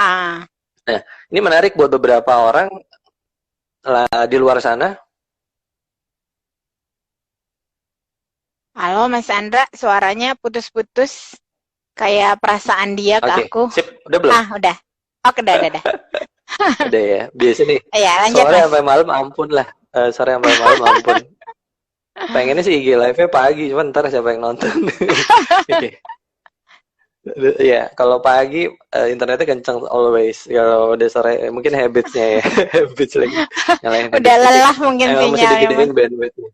Speaker 1: Ah.
Speaker 2: Nah, ini menarik buat beberapa orang di luar sana.
Speaker 1: Halo, Mas Andra, suaranya putus-putus kayak perasaan dia ke
Speaker 2: Oke,
Speaker 1: aku.
Speaker 2: sip, udah belum?
Speaker 1: Ah, udah. Oke, udah.
Speaker 2: Udah ya. Biasa nih,
Speaker 1: Iya, lanjut,
Speaker 2: sore
Speaker 1: Mas.
Speaker 2: sampai malam ampun lah. Sore sampai malam ampun. Pengennya sih IG live-nya pagi, cuman ntar siapa yang nonton. Oke. Iya, kalau pagi internetnya kenceng always. Kalau udah sore mungkin habitsnya ya, habits lagi nyalain
Speaker 1: Udah
Speaker 2: habits dikit.
Speaker 1: lelah mungkin
Speaker 2: Emang masih
Speaker 1: sinyalnya,
Speaker 2: digedein
Speaker 1: Mas.
Speaker 2: bandwidthnya.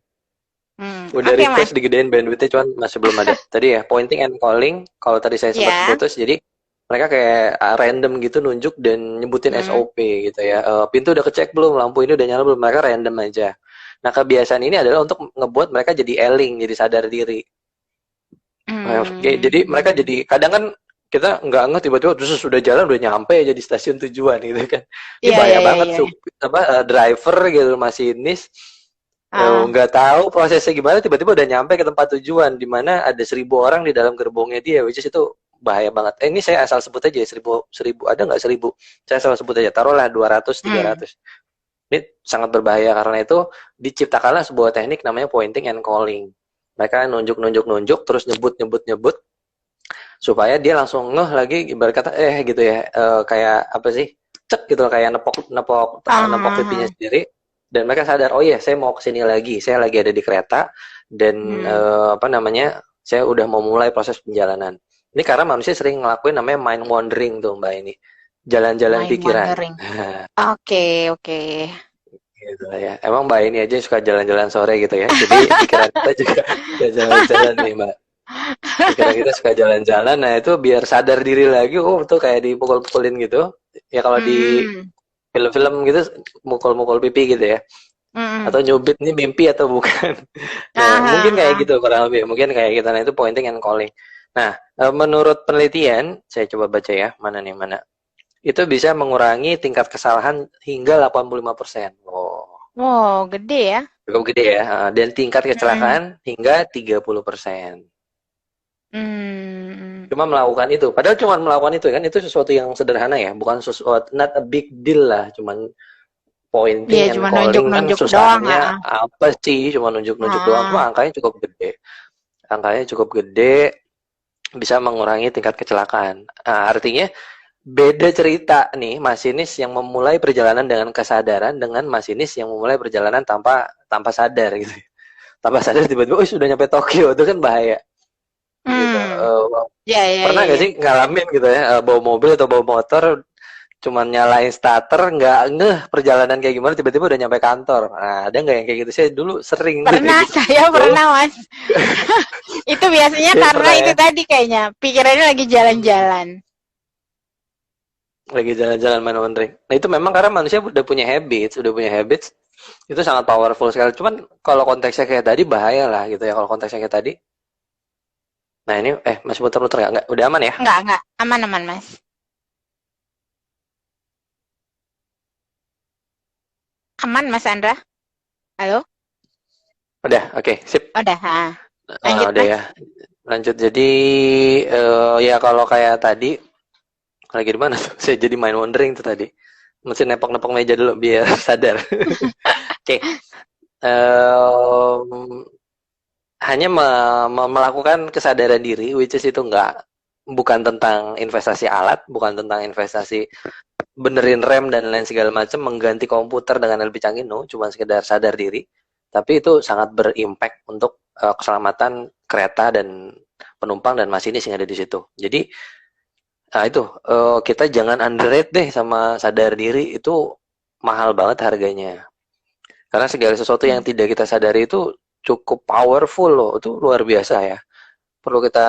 Speaker 2: Udah
Speaker 1: Oke, Mas.
Speaker 2: request digedein bandwidthnya, cuman masih belum ada. Tadi ya pointing and calling. Kalau tadi saya sempat
Speaker 1: Ya.
Speaker 2: putus, jadi mereka kayak random gitu nunjuk dan nyebutin
Speaker 1: Hmm.
Speaker 2: SOP gitu ya. Pintu udah kecek belum, lampu ini udah nyala belum. Mereka random aja. Nah kebiasaan ini adalah untuk ngebuat mereka jadi eling, jadi sadar diri. Jadi mereka
Speaker 1: Hmm.
Speaker 2: jadi kadang kan kita nggak ngerti tiba-tiba terus sudah jalan udah nyampe aja di stasiun tujuan gitu kan. Ini
Speaker 1: Iya, iya,
Speaker 2: bahaya
Speaker 1: iya,
Speaker 2: banget
Speaker 1: iya.
Speaker 2: driver gitu masinis
Speaker 1: Ah.
Speaker 2: nggak tahu prosesnya gimana tiba-tiba udah nyampe ke tempat tujuan di mana ada 1.000 orang di dalam gerbongnya dia, which is itu bahaya banget. Ini saya asal sebut aja 1.000 ada nggak 1.000? Saya asal sebut aja taruhlah 200
Speaker 1: Hmm.
Speaker 2: 300. Ini sangat berbahaya karena itu diciptakanlah sebuah teknik namanya pointing and calling. Mereka nunjuk terus nyebut supaya dia langsung ngeh lagi ibarat kata gitu ya kayak apa sih cek gitu loh, kayak nepok nepok nepok pipinya
Speaker 1: Ah.
Speaker 2: sendiri dan mereka sadar oh iya saya mau kesini lagi, saya lagi ada di kereta dan
Speaker 1: Hmm.
Speaker 2: apa namanya saya udah mau mulai proses perjalanan ini karena manusia sering ngelakuin namanya mind wandering tuh Mbak ini jalan-jalan
Speaker 1: Mind
Speaker 2: pikiran.
Speaker 1: wandering. Oke, oke.
Speaker 2: Gitu lah ya emang Mbak ini aja suka jalan-jalan sore gitu ya jadi pikiran kita juga suka jalan-jalan nih Mbak. Pikiran kita suka jalan-jalan, nah itu biar sadar diri lagi, oh tuh kayak dipukul-pukulin gitu. Ya kalau di
Speaker 1: Hmm.
Speaker 2: film-film gitu, mukul-mukul pipi gitu ya.
Speaker 1: Hmm.
Speaker 2: Atau nyubit ini mimpi atau bukan. Nah, mungkin kayak
Speaker 1: Ah.
Speaker 2: gitu kurang lebih. Mungkin kayak gitu. Nah, itu pointing and calling. Nah, menurut penelitian, saya coba baca ya, mana nih, mana. Itu bisa mengurangi tingkat kesalahan hingga 85%. Oh,
Speaker 1: Wow, gede ya.
Speaker 2: cukup gede ya. Dan tingkat
Speaker 1: Hmm.
Speaker 2: kecelakaan hingga 30%.
Speaker 1: Hmm.
Speaker 2: Cuma melakukan itu. Padahal cuma melakukan itu kan itu sesuatu yang sederhana ya, bukan sesuatu not a big deal lah, cuman
Speaker 1: Iya,
Speaker 2: pointing and
Speaker 1: cuma
Speaker 2: calling kan
Speaker 1: nunjuk-nunjuk doang.
Speaker 2: susahnya apa sih? Cuma nunjuk-nunjuk doang.
Speaker 1: Ah.
Speaker 2: Cuma angkanya cukup gede. Angkanya cukup gede bisa mengurangi tingkat kecelakaan. Nah, artinya beda cerita nih masinis yang memulai perjalanan dengan kesadaran dengan masinis yang memulai perjalanan tanpa tanpa sadar gitu. Tanpa sadar tiba-tiba oh sudah nyampe Tokyo itu kan bahaya gitu.
Speaker 1: Hmm. Ya, ya,
Speaker 2: Pernah
Speaker 1: ya,
Speaker 2: nggak
Speaker 1: ya.
Speaker 2: sih ngalamin gitu ya bawa mobil atau bawa motor cuman nyalain starter, nggak ngeh perjalanan kayak gimana, tiba-tiba udah nyampe kantor. Nah, ada nggak yang kayak gitu? Saya dulu sering tuh kayak
Speaker 1: Pernah,
Speaker 2: gitu.
Speaker 1: saya pernah, Mas. Itu biasanya
Speaker 2: Saya
Speaker 1: karena
Speaker 2: pernah
Speaker 1: itu
Speaker 2: ya.
Speaker 1: tadi kayaknya pikirannya lagi jalan-jalan.
Speaker 2: Lagi jalan-jalan main wandering. Nah, itu memang karena manusia udah punya habits, itu sangat powerful sekali. Cuman kalau konteksnya kayak tadi bahaya lah gitu ya. Kalau konteksnya kayak tadi. Nah, ini masih muter-muter ya? Nggak, udah aman ya?
Speaker 1: Enggak. Aman-aman, Mas. Aman, Mas Andra? Halo?
Speaker 2: Udah, oke, sip.
Speaker 1: Udah, ha. Lanjut,
Speaker 2: Udah
Speaker 1: Mas.
Speaker 2: ya. Lanjut. Jadi ya kalau kayak tadi lagi di mana tuh? Saya jadi main wandering tuh tadi. Mesti nepok-nepok meja dulu biar sadar. Oke. Em, hanya melakukan kesadaran diri, which is itu bukan tentang investasi alat, bukan tentang investasi benerin rem dan lain segala macam, mengganti komputer dengan lebih canggih, no, cuma sekedar sadar diri. Tapi itu sangat berimpact untuk keselamatan kereta dan penumpang dan masinis yang ada di situ. Jadi, nah itu kita jangan underrate deh sama sadar diri, itu mahal banget harganya. Karena segala sesuatu yang tidak kita sadari itu cukup powerful loh, itu luar biasa ya. Perlu kita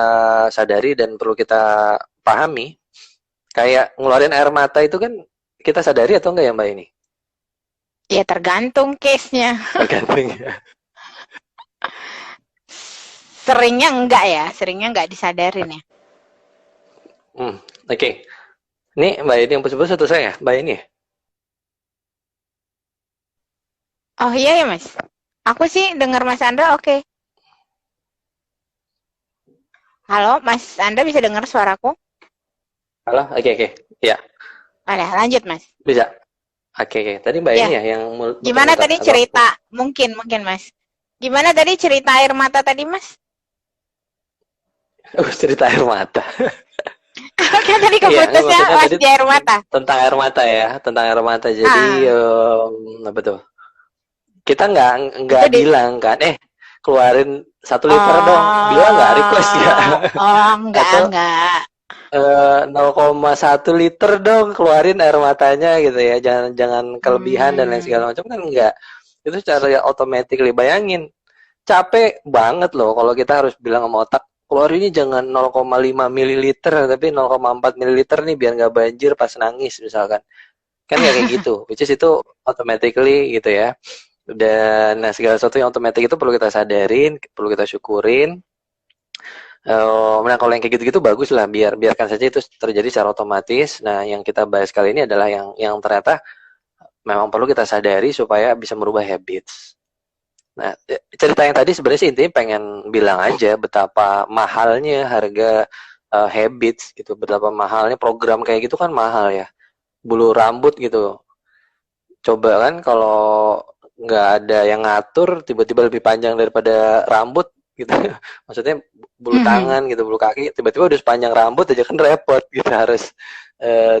Speaker 2: sadari dan perlu kita pahami. Kayak ngeluarin air mata itu kan kita sadari atau enggak ya Mbak ini?
Speaker 1: Ya tergantung case-nya.
Speaker 2: Tergantung ya.
Speaker 1: Seringnya enggak disadarin ya.
Speaker 2: Oke. Ini Mbak ini yang sebut satu saya, Mbak ini ya?
Speaker 1: Oh iya ya, Mas. Aku sih dengar Mas Andra oke. Halo, Mas Andra bisa dengar suaraku?
Speaker 2: Halo, oke. Ya,
Speaker 1: Ada, lanjut Mas.
Speaker 2: bisa. Oke. Tadi Mbak
Speaker 1: Ya.
Speaker 2: ini ya yang
Speaker 1: Gimana
Speaker 2: muter-muter
Speaker 1: tadi
Speaker 2: atau
Speaker 1: cerita? Mungkin Mas. Gimana tadi cerita air mata tadi, Mas?
Speaker 2: cerita air mata.
Speaker 1: Kan tadi
Speaker 2: Iya,
Speaker 1: keputusnya
Speaker 2: maksudnya
Speaker 1: Mas
Speaker 2: tadi
Speaker 1: di air mata.
Speaker 2: tentang air mata ya, tentang air mata. Jadi apa tuh? Kita nggak
Speaker 1: Itu di
Speaker 2: bilang kan, keluarin 1 liter dong, bilang nggak, request ya, atau
Speaker 1: enggak.
Speaker 2: 0,1 liter dong keluarin air matanya gitu ya, jangan kelebihan dan lain segala macam kan enggak. Itu secara automatically, bayangin capek banget loh kalau kita harus bilang sama otak keluarinnya jangan 0,5 mililiter tapi 0,4 mililiter nih biar nggak banjir pas nangis misalkan, kan nggak kayak gitu, which is itu automatically gitu ya. Dan segala sesuatu yang otomatis itu perlu kita sadarin, perlu kita syukurin. Nah kalau yang kayak gitu-gitu bagus lah, biarkan saja itu terjadi secara otomatis. Nah yang kita bahas kali ini adalah yang ternyata memang perlu kita sadari supaya bisa merubah habits. Nah cerita yang tadi sebenarnya sih intinya pengen bilang aja betapa mahalnya harga habits gitu, betapa mahalnya program kayak gitu kan mahal ya, bulu rambut gitu. Coba kan kalau nggak ada yang ngatur, tiba-tiba lebih panjang daripada rambut gitu. Maksudnya bulu tangan gitu, bulu kaki, tiba-tiba udah sepanjang rambut aja kan repot gitu, harus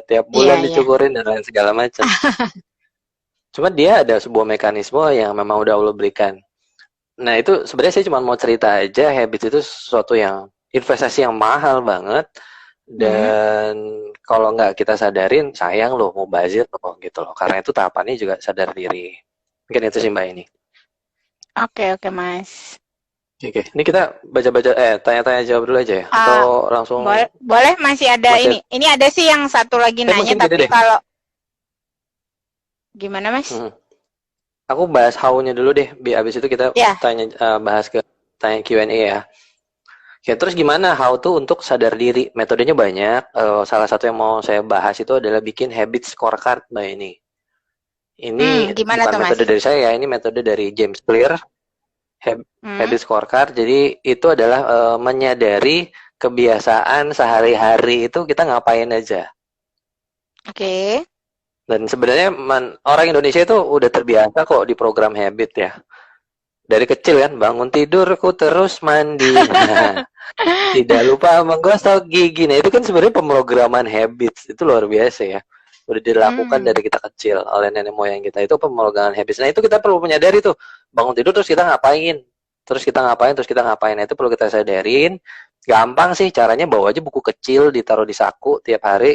Speaker 2: tiap bulan dicukurin dan lain segala macam. Cuma dia ada sebuah mekanisme yang memang udah Allah berikan. Nah itu sebenarnya saya cuma mau cerita aja, habits itu sesuatu yang investasi yang mahal banget. Dan kalau nggak kita sadarin, sayang loh mau bazir loh gitu loh. Karena itu tahapannya juga sadar diri. Mungkin itu sih Mbak ini.
Speaker 1: Oke, Mas.
Speaker 2: Oke. Ini kita baca-baca, tanya-tanya jawab dulu aja ya? Atau langsung?
Speaker 1: Boleh, masih ada ini. Ini ada sih yang satu lagi nanya, tapi kalau... Gimana, Mas?
Speaker 2: Aku bahas how-nya dulu deh. Abis itu kita bahas ke tanya Q&A ya. Ya, terus gimana how to untuk sadar diri? Metodenya banyak. Salah satu yang mau saya bahas itu adalah bikin habit scorecard, Mbak ini. Ini bukan metode dari saya, ini metode dari James Clear. Habit scorecard. Jadi itu adalah menyadari kebiasaan sehari-hari itu kita ngapain aja.
Speaker 1: Oke.
Speaker 2: Dan sebenarnya orang Indonesia itu udah terbiasa kok di program habit ya. Dari kecil kan, bangun tidurku terus mandi. Tidak lupa menggosok gigi. Nah, itu kan sebenarnya pemrograman habits. Itu luar biasa ya. Udah dilakukan dari kita kecil oleh nenek moyang kita. Itu pemrograman habits. Nah, itu kita perlu menyadari tuh. Bangun tidur terus kita ngapain? Terus kita ngapain? Nah, itu perlu kita sadarin. Gampang sih caranya, bawa aja buku kecil, ditaruh di saku tiap hari.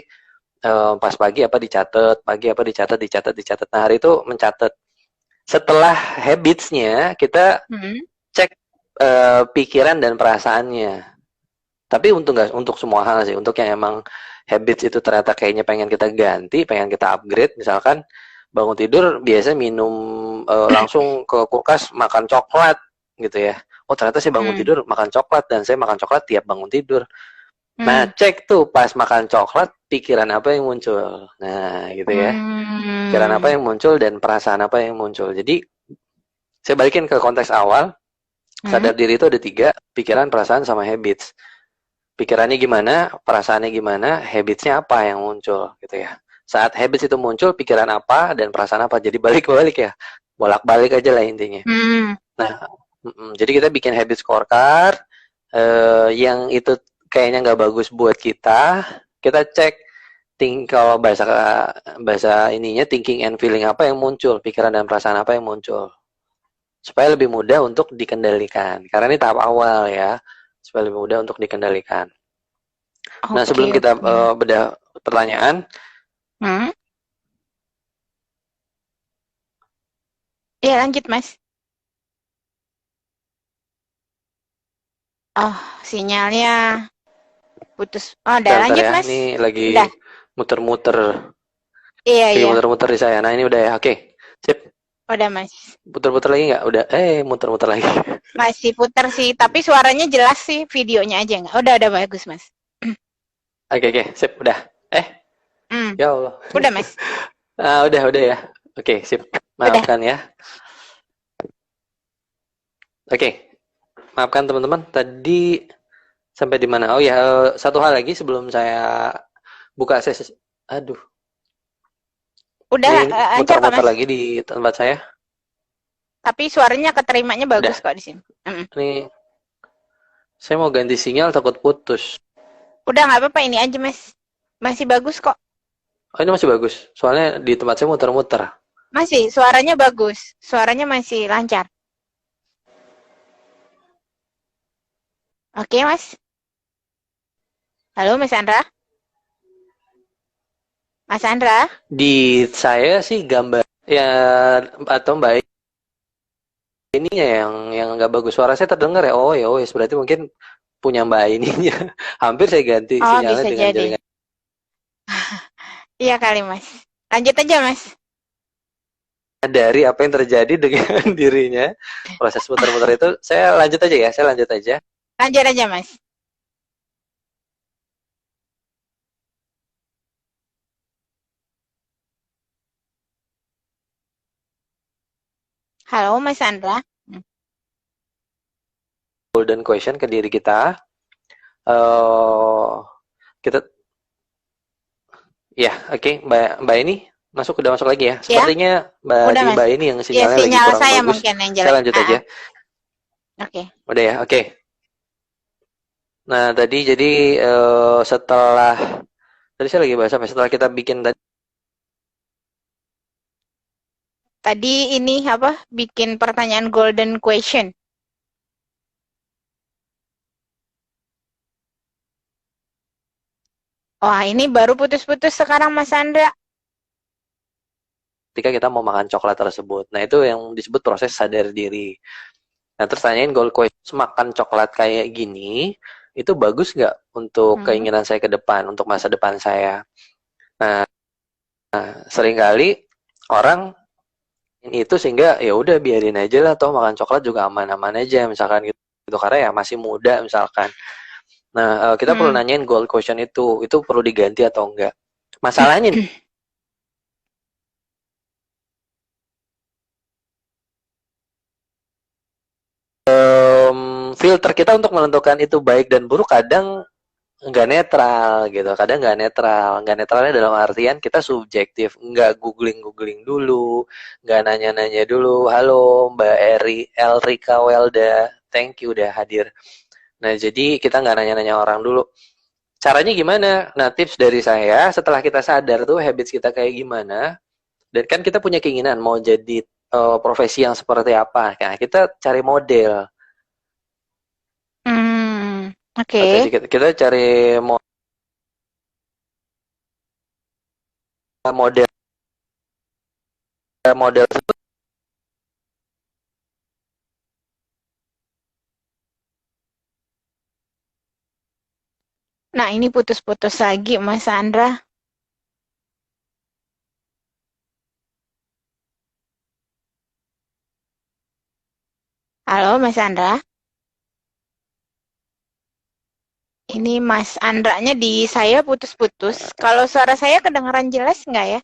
Speaker 2: pas pagi apa dicatat, pagi apa dicatat. Nah, hari itu mencatat. Setelah habitsnya, kita cek pikiran dan perasaannya. Tapi untuk semua hal sih, untuk yang emang habits itu ternyata kayaknya pengen kita ganti, pengen kita upgrade, misalkan bangun tidur biasa minum langsung ke kulkas makan coklat gitu ya. Oh ternyata saya bangun tidur makan coklat dan saya makan coklat tiap bangun tidur. Nah cek tuh pas makan coklat pikiran apa yang muncul. Nah gitu ya. Pikiran apa yang muncul dan perasaan apa yang muncul. Jadi saya balikin ke konteks awal. Sadar diri itu ada 3, pikiran, perasaan, sama habits. Pikirannya gimana, perasaannya gimana, habitsnya apa yang muncul gitu ya. Saat habits itu muncul, pikiran apa dan perasaan apa. Jadi balik-balik ya, bolak-balik aja lah intinya. Nah, jadi kita bikin habit scorecard yang itu kayaknya nggak bagus buat kita. Kita cek kalau bahasa ininya thinking and feeling apa yang muncul, pikiran dan perasaan apa yang muncul, supaya lebih mudah untuk dikendalikan. Karena ini tahap awal ya. Supaya lebih mudah untuk dikendalikan. Nah, sebelum kita bedah pertanyaan,
Speaker 1: ya lanjut Mas. Oh, sinyalnya putus. Oh, udah lanjut
Speaker 2: ya,
Speaker 1: Mas.
Speaker 2: Ini lagi muter-muter.
Speaker 1: Iya,
Speaker 2: lagi muter-muter di saya. Nah, ini udah ya. Oke. Sip.
Speaker 1: Udah Mas.
Speaker 2: Puter-puter lagi nggak? Udah. Muter-muter lagi.
Speaker 1: Masih puter sih, tapi suaranya jelas sih, videonya aja nggak. Udah bagus Mas.
Speaker 2: Oke, sip, udah. Ya Allah.
Speaker 1: Udah Mas.
Speaker 2: Udah ya. Oke, sip. Maafkan ya. Oke. Maafkan teman-teman. Tadi sampai di mana? Oh ya, satu hal lagi sebelum saya buka sesi. Aduh.
Speaker 1: Udah
Speaker 2: muter-muter lagi di tempat saya.
Speaker 1: Tapi suaranya keterimanya bagus kok di sini.
Speaker 2: Nih, saya mau ganti sinyal takut putus.
Speaker 1: Udah nggak apa-apa, ini aja Mas. Masih bagus kok.
Speaker 2: Oh ini masih bagus. Soalnya di tempat saya muter-muter.
Speaker 1: Masih, suaranya bagus. Suaranya masih lancar. Oke Mas. Halo Mas Andra. Mas Andra?
Speaker 2: Di saya sih gambar ya atau Mbak ini yang nggak bagus, suara saya terdengar ya. Oh ya, berarti mungkin punya Mbak ininya. Hampir saya ganti sinyalnya
Speaker 1: bisa
Speaker 2: dengan
Speaker 1: jadi.
Speaker 2: jaringan.
Speaker 1: Iya kali Mas. Lanjut aja Mas.
Speaker 2: Dari apa yang terjadi dengan dirinya, proses muter-muter itu, saya lanjut aja ya. Lanjut aja
Speaker 1: Mas. Halo Mas Andra.
Speaker 2: Golden question ke diri kita. Kita ya, oke, Mbak ini udah masuk lagi ya. Sepertinya Mbak ini yang sinyalnya lagi kurang
Speaker 1: saya
Speaker 2: bagus.
Speaker 1: Mungkin yang
Speaker 2: saya lanjut aja.
Speaker 1: Oke.
Speaker 2: Udah ya, oke. Nah, tadi jadi setelah tadi saya lagi bahas apa? Setelah kita bikin
Speaker 1: tadi ini apa? Bikin pertanyaan golden question. Wah, ini baru putus-putus sekarang Mas Andra.
Speaker 2: Ketika kita mau makan coklat tersebut. Nah, itu yang disebut proses sadar diri. Nah, terus tanyain goal question, makan coklat kayak gini, itu bagus nggak untuk keinginan saya ke depan, untuk masa depan saya? Nah, seringkali orang itu sehingga ya udah biarin aja lah, toh makan coklat juga aman-aman aja, misalkan gitu. Karena ya masih muda misalkan. Nah, kita perlu nanyain goal question itu perlu diganti atau enggak. Masalahnya nih, filter kita untuk menentukan itu baik dan buruk kadang nggak netral gitu, kadang nggak netralnya dalam artian kita subjektif, nggak googling dulu, nggak nanya dulu. Halo Mbak Elrika Welda, thank you udah hadir. Nah, jadi kita nggak nanya orang dulu caranya gimana. Nah, tips dari saya, setelah kita sadar tuh habits kita kayak gimana, dan kan kita punya keinginan mau jadi profesi yang seperti apa, nah kita cari model.
Speaker 1: Oke.
Speaker 2: Kita cari model model
Speaker 1: Nah, ini putus-putus lagi, Mas Andra. Halo, Mas Andra. Ini Mas Andranya di saya putus-putus. Kalau suara saya kedengaran jelas nggak ya?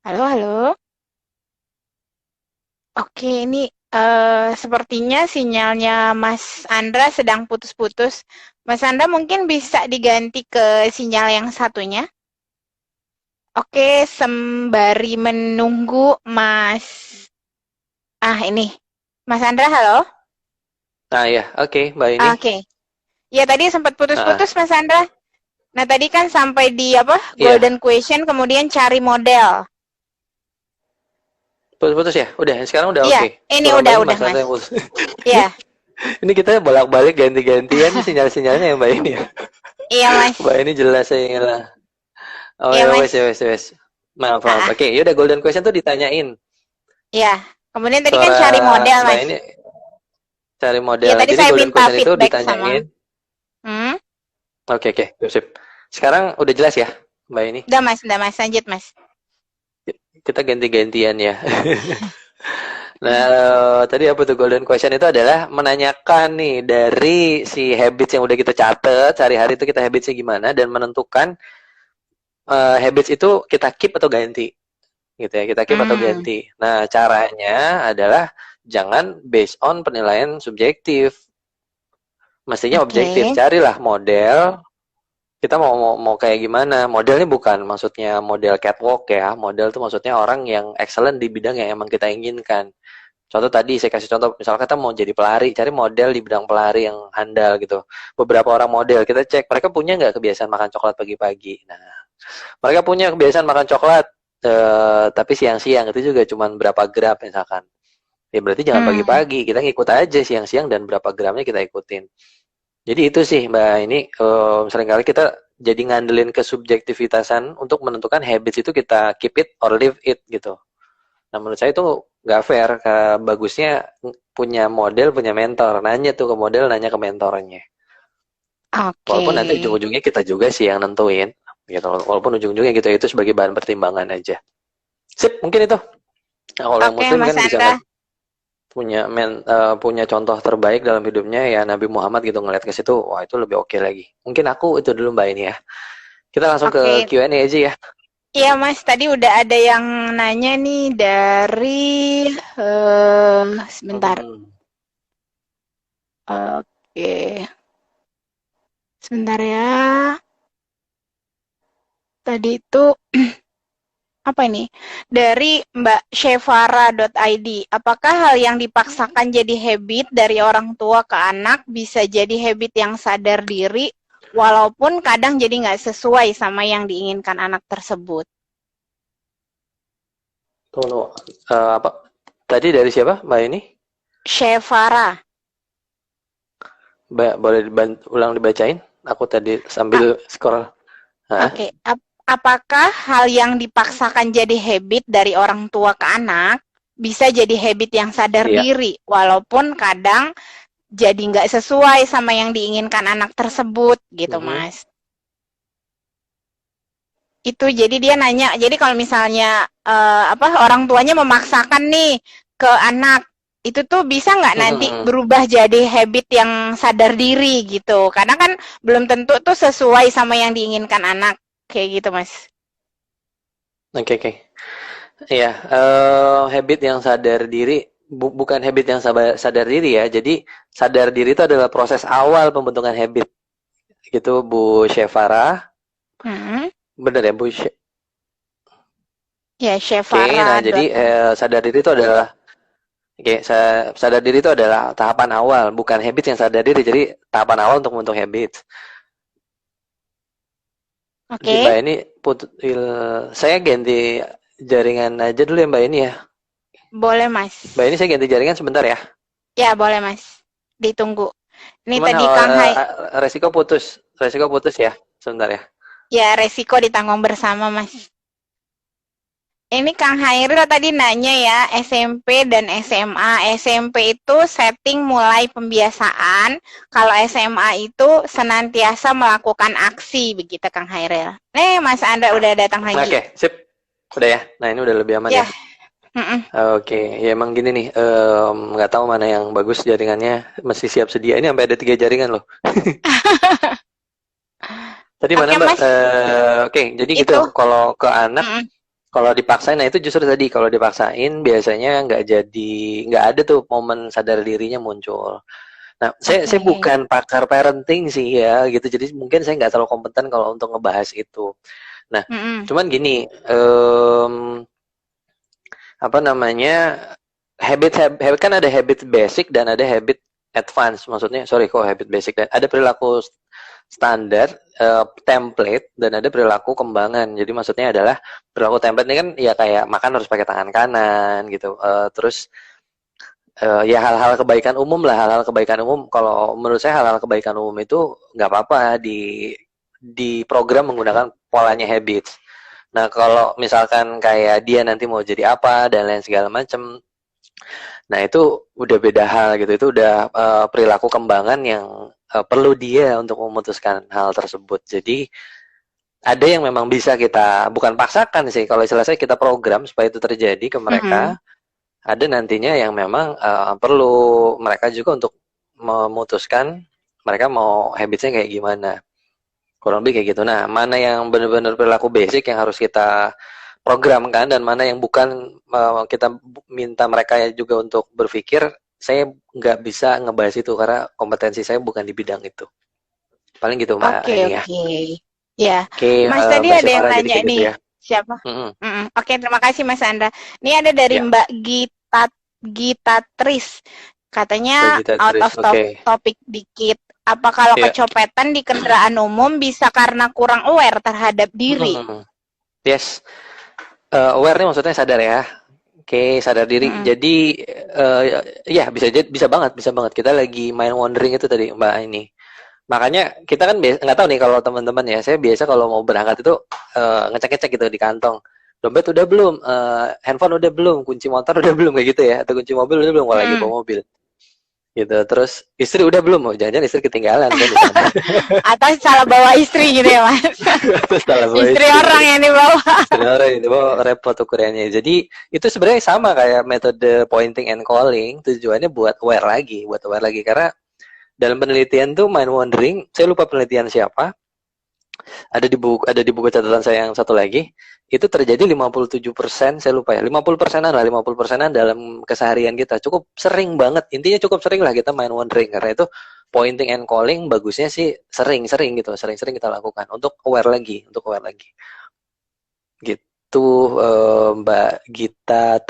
Speaker 1: Halo, halo. Oke, ini sepertinya sinyalnya Mas Andra sedang putus-putus. Mas Andra mungkin bisa diganti ke sinyal yang satunya. Oke, sembari menunggu Mas. Ini. Mas Andra, halo?
Speaker 2: Nah ya, oke, Mbak ini.
Speaker 1: Oke. Ya, tadi sempat putus-putus Mas Andra. Nah, tadi kan sampai di apa? Golden question, kemudian cari model.
Speaker 2: Putus-putus ya? Udah, sekarang udah
Speaker 1: Iya,
Speaker 2: oke.
Speaker 1: ini udah Mas. Iya.
Speaker 2: Ini kita bolak-balik ganti-gantian sinyal-sinyalnya ya Mbak ini ya.
Speaker 1: Iya, Mas.
Speaker 2: Mbak ini jelas saya lah. Oh
Speaker 1: iya,
Speaker 2: ya, wes. Maaf. Oke, yaudah golden question tuh ditanyain.
Speaker 1: Iya. Kemudian tadi kan cari model, Mas.
Speaker 2: Ini cari model.
Speaker 1: Ya, tadi
Speaker 2: jadi
Speaker 1: saya
Speaker 2: golden
Speaker 1: minta
Speaker 2: question itu ditanyain. Oke, sip. Sekarang udah jelas ya, Mbak ini?
Speaker 1: Udah Mas, lanjut Mas.
Speaker 2: Kita ganti-gantian ya. Nah, tadi apa tuh golden question itu adalah menanyakan nih dari si habits yang udah kita catat sehari-hari itu kita habitsnya gimana dan menentukan habits itu kita keep atau ganti, gitu ya, kita keep atau ganti. Nah, caranya adalah jangan based on penilaian subjektif, mestinya objektif. Carilah model. Kita mau kayak gimana? Modelnya bukan maksudnya model catwalk ya. Model itu maksudnya orang yang excellent di bidang yang emang kita inginkan. Contoh tadi saya kasih contoh, misalnya kita mau jadi pelari, cari model di bidang pelari yang handal gitu. Beberapa orang model kita cek mereka punya nggak kebiasaan makan coklat pagi-pagi. Nah, mereka punya kebiasaan makan coklat, tapi siang-siang itu juga cuma berapa gram misalkan. Ya berarti jangan pagi-pagi, kita ngikut aja siang-siang dan berapa gramnya kita ikutin. Jadi itu sih Mbak ini seringkali kita jadi ngandelin kesubjektivitasan untuk menentukan habits itu kita keep it or leave it gitu. Nah menurut saya itu nggak fair. Bagusnya punya model, punya mentor. Nanya tuh ke model, nanya ke mentornya. Walaupun nanti ujung-ujungnya kita juga sih yang nentuin. Gitu. Walaupun ujung-ujungnya gitu itu sebagai bahan pertimbangan aja. Sip, mungkin itu. Nah, kalau yang muslim kan bisa punya contoh terbaik dalam hidupnya ya Nabi Muhammad gitu, ngeliat ke situ, wah itu lebih oke lagi. Mungkin aku itu dulu Mbak ini ya. Kita langsung ke Q&A aja ya.
Speaker 1: Iya Mas, tadi udah ada yang nanya nih dari sebentar. Oke. Sebentar ya. Tadi itu apa ini? Dari Mbak Shevara.id. Apakah hal yang dipaksakan jadi habit dari orang tua ke anak bisa jadi habit yang sadar diri, walaupun kadang jadi nggak sesuai sama yang diinginkan anak tersebut?
Speaker 2: Tunggu, apa? Tadi dari siapa Mbak ini?
Speaker 1: Shevara.
Speaker 2: Mbak, boleh ulang dibacain? Aku tadi sambil scroll.
Speaker 1: Oke. Apakah hal yang dipaksakan jadi habit dari orang tua ke anak bisa jadi habit yang sadar diri, walaupun kadang jadi nggak sesuai sama yang diinginkan anak tersebut, gitu Mas. Itu jadi dia nanya, jadi kalau misalnya orang tuanya memaksakan nih ke anak, itu tuh bisa nggak nanti berubah jadi habit yang sadar diri gitu? Karena kan belum tentu tuh sesuai sama yang diinginkan anak. Kayak gitu Mas.
Speaker 2: Oke. Ya, habit yang sadar diri bukan habit yang sadar diri ya. Jadi sadar diri itu adalah proses awal pembentukan habit. Gitu Bu Shevara. Benar ya Bu?
Speaker 1: Ya Shevara.
Speaker 2: Oke, nah jadi sadar diri itu adalah sadar diri itu adalah tahapan awal, bukan habit yang sadar diri. Jadi tahapan awal untuk membentuk habit. Oke. Mbak ini saya ganti jaringan aja dulu ya Mbak ini ya.
Speaker 1: Boleh Mas.
Speaker 2: Mbak ini saya ganti jaringan sebentar ya.
Speaker 1: Ya, boleh Mas. Ditunggu. Ini
Speaker 2: Cuman
Speaker 1: tadi Kang Hai.
Speaker 2: resiko putus ya, sebentar ya.
Speaker 1: Ya, resiko ditanggung bersama Mas. Ini Kang Hairil tadi nanya ya, SMP dan SMA. SMP itu setting mulai pembiasaan, kalau SMA itu senantiasa melakukan aksi, begitu Kang Hairil. Mas Andra udah datang lagi.
Speaker 2: Oke, sip. Udah ya. Nah, ini udah lebih aman ya. Oke, ya emang gini nih, nggak tahu mana yang bagus jaringannya, mesti siap sedia. Ini sampai ada 3 jaringan loh. Tadi mana Mbak? Oke, jadi itu. Gitu. Kalau ke anak, kalau dipaksain, nah itu justru tadi kalau dipaksain biasanya nggak ada tuh momen sadar dirinya muncul. Nah, saya bukan pakar parenting sih ya, gitu. Jadi mungkin saya nggak terlalu kompeten kalau untuk ngebahas itu. Nah, cuman gini, apa namanya, habit kan ada habit basic dan ada habit advance. Maksudnya, sorry kok habit basic, dan ada perilaku standar, template, dan ada perilaku kembangan. Jadi maksudnya adalah perilaku template ini kan ya kayak makan harus pakai tangan kanan gitu. Terus ya hal-hal kebaikan umum lah, hal-hal kebaikan umum. Kalau menurut saya hal-hal kebaikan umum itu nggak apa-apa di program menggunakan polanya habits. Nah, kalau misalkan kayak dia nanti mau jadi apa dan lain segala macam, nah itu udah beda hal gitu. Itu udah perilaku kembangan yang perlu dia untuk memutuskan hal tersebut. Jadi ada yang memang bisa kita bukan paksakan sih, kalau istilah saya kita program supaya itu terjadi ke mereka. Ada nantinya yang memang perlu mereka juga untuk memutuskan mereka mau habitsnya kayak gimana. Kurang lebih kayak gitu. Nah, mana yang benar-benar perilaku basic yang harus kita programkan dan mana yang bukan, kita minta mereka juga untuk berpikir. Saya nggak bisa ngebahas itu karena kompetensi saya bukan di bidang itu. Paling gitu Mbak.
Speaker 1: Ya. Mas tadi ada yang nanya nih. Ya. Siapa? Oke, terima kasih Mas Andra. Ini ada dari Mbak Gita Tris. Katanya out of topic dikit. Apa kalau kecopetan di kendaraan umum bisa karena kurang aware terhadap diri?
Speaker 2: Yes. Aware nih maksudnya sadar ya. Oke, sadar diri. Jadi ya bisa banget. Kita lagi main wandering itu tadi Mbak ini. Makanya kita kan nggak tahu nih kalau teman-teman ya. Saya biasa kalau mau berangkat itu ngecek-ngecek gitu di kantong. Dompet udah belum, handphone udah belum, kunci motor udah belum kayak gitu ya, atau kunci mobil udah belum kalau lagi bawa mobil. Gitu. Terus istri udah belum, jangan-jangan istri ketinggalan kan.
Speaker 1: Atau salah bawa istri gitu ya Mas. Istri orang yang dibawa.
Speaker 2: Istri orang yang dibawa, repot ukurannya. Jadi itu sebenarnya sama kayak metode pointing and calling, tujuannya buat aware lagi karena dalam penelitian tuh mind wandering, saya lupa penelitian siapa, ada di buku catatan saya yang satu lagi, itu terjadi 57%, saya lupa ya, 50%an dalam keseharian kita. Cukup sering banget, intinya cukup sering lah kita mind wandering, karena itu pointing and calling bagusnya sih sering-sering gitu, sering-sering kita lakukan untuk aware lagi gitu. Mbak Gita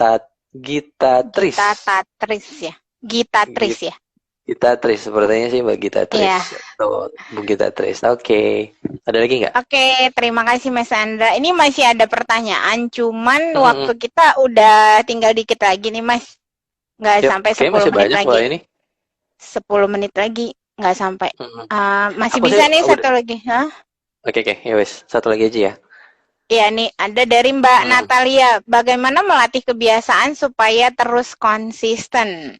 Speaker 2: Tris
Speaker 1: ya. Gita Tris ya.
Speaker 2: Gita Tris, sepertinya sih Mbak Gita Tris. Yeah. Atau Bu Gita Tris. Oke. Ada lagi nggak?
Speaker 1: Oke, terima kasih Mas Andra. Ini masih ada pertanyaan, cuman waktu kita udah tinggal dikit lagi nih Mas. Nggak sampai 10 menit lagi. Ini. 10 menit lagi, nggak sampai. Masih bisa nih satu lagi.
Speaker 2: Oke. Ya wes, satu lagi aja ya.
Speaker 1: Iya nih, ada dari Mbak Natalia. Bagaimana melatih kebiasaan supaya terus konsisten?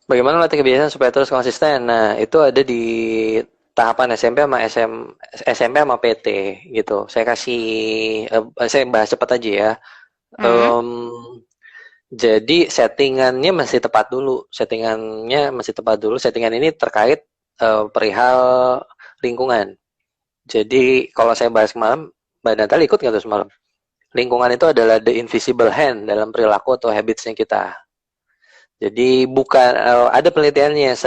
Speaker 2: Bagaimana melatih kebiasaan supaya terus konsisten? Nah, itu ada di tahapan SMP sama PT gitu. Saya bahas cepat aja ya. Jadi settingannya masih tepat dulu. Settingan ini terkait perihal lingkungan. Jadi kalau saya bahas semalam, Mbak Natalia ikut nggak tuh semalam? Lingkungan itu adalah the invisible hand dalam perilaku atau habitsnya kita. Jadi bukan, ada penelitiannya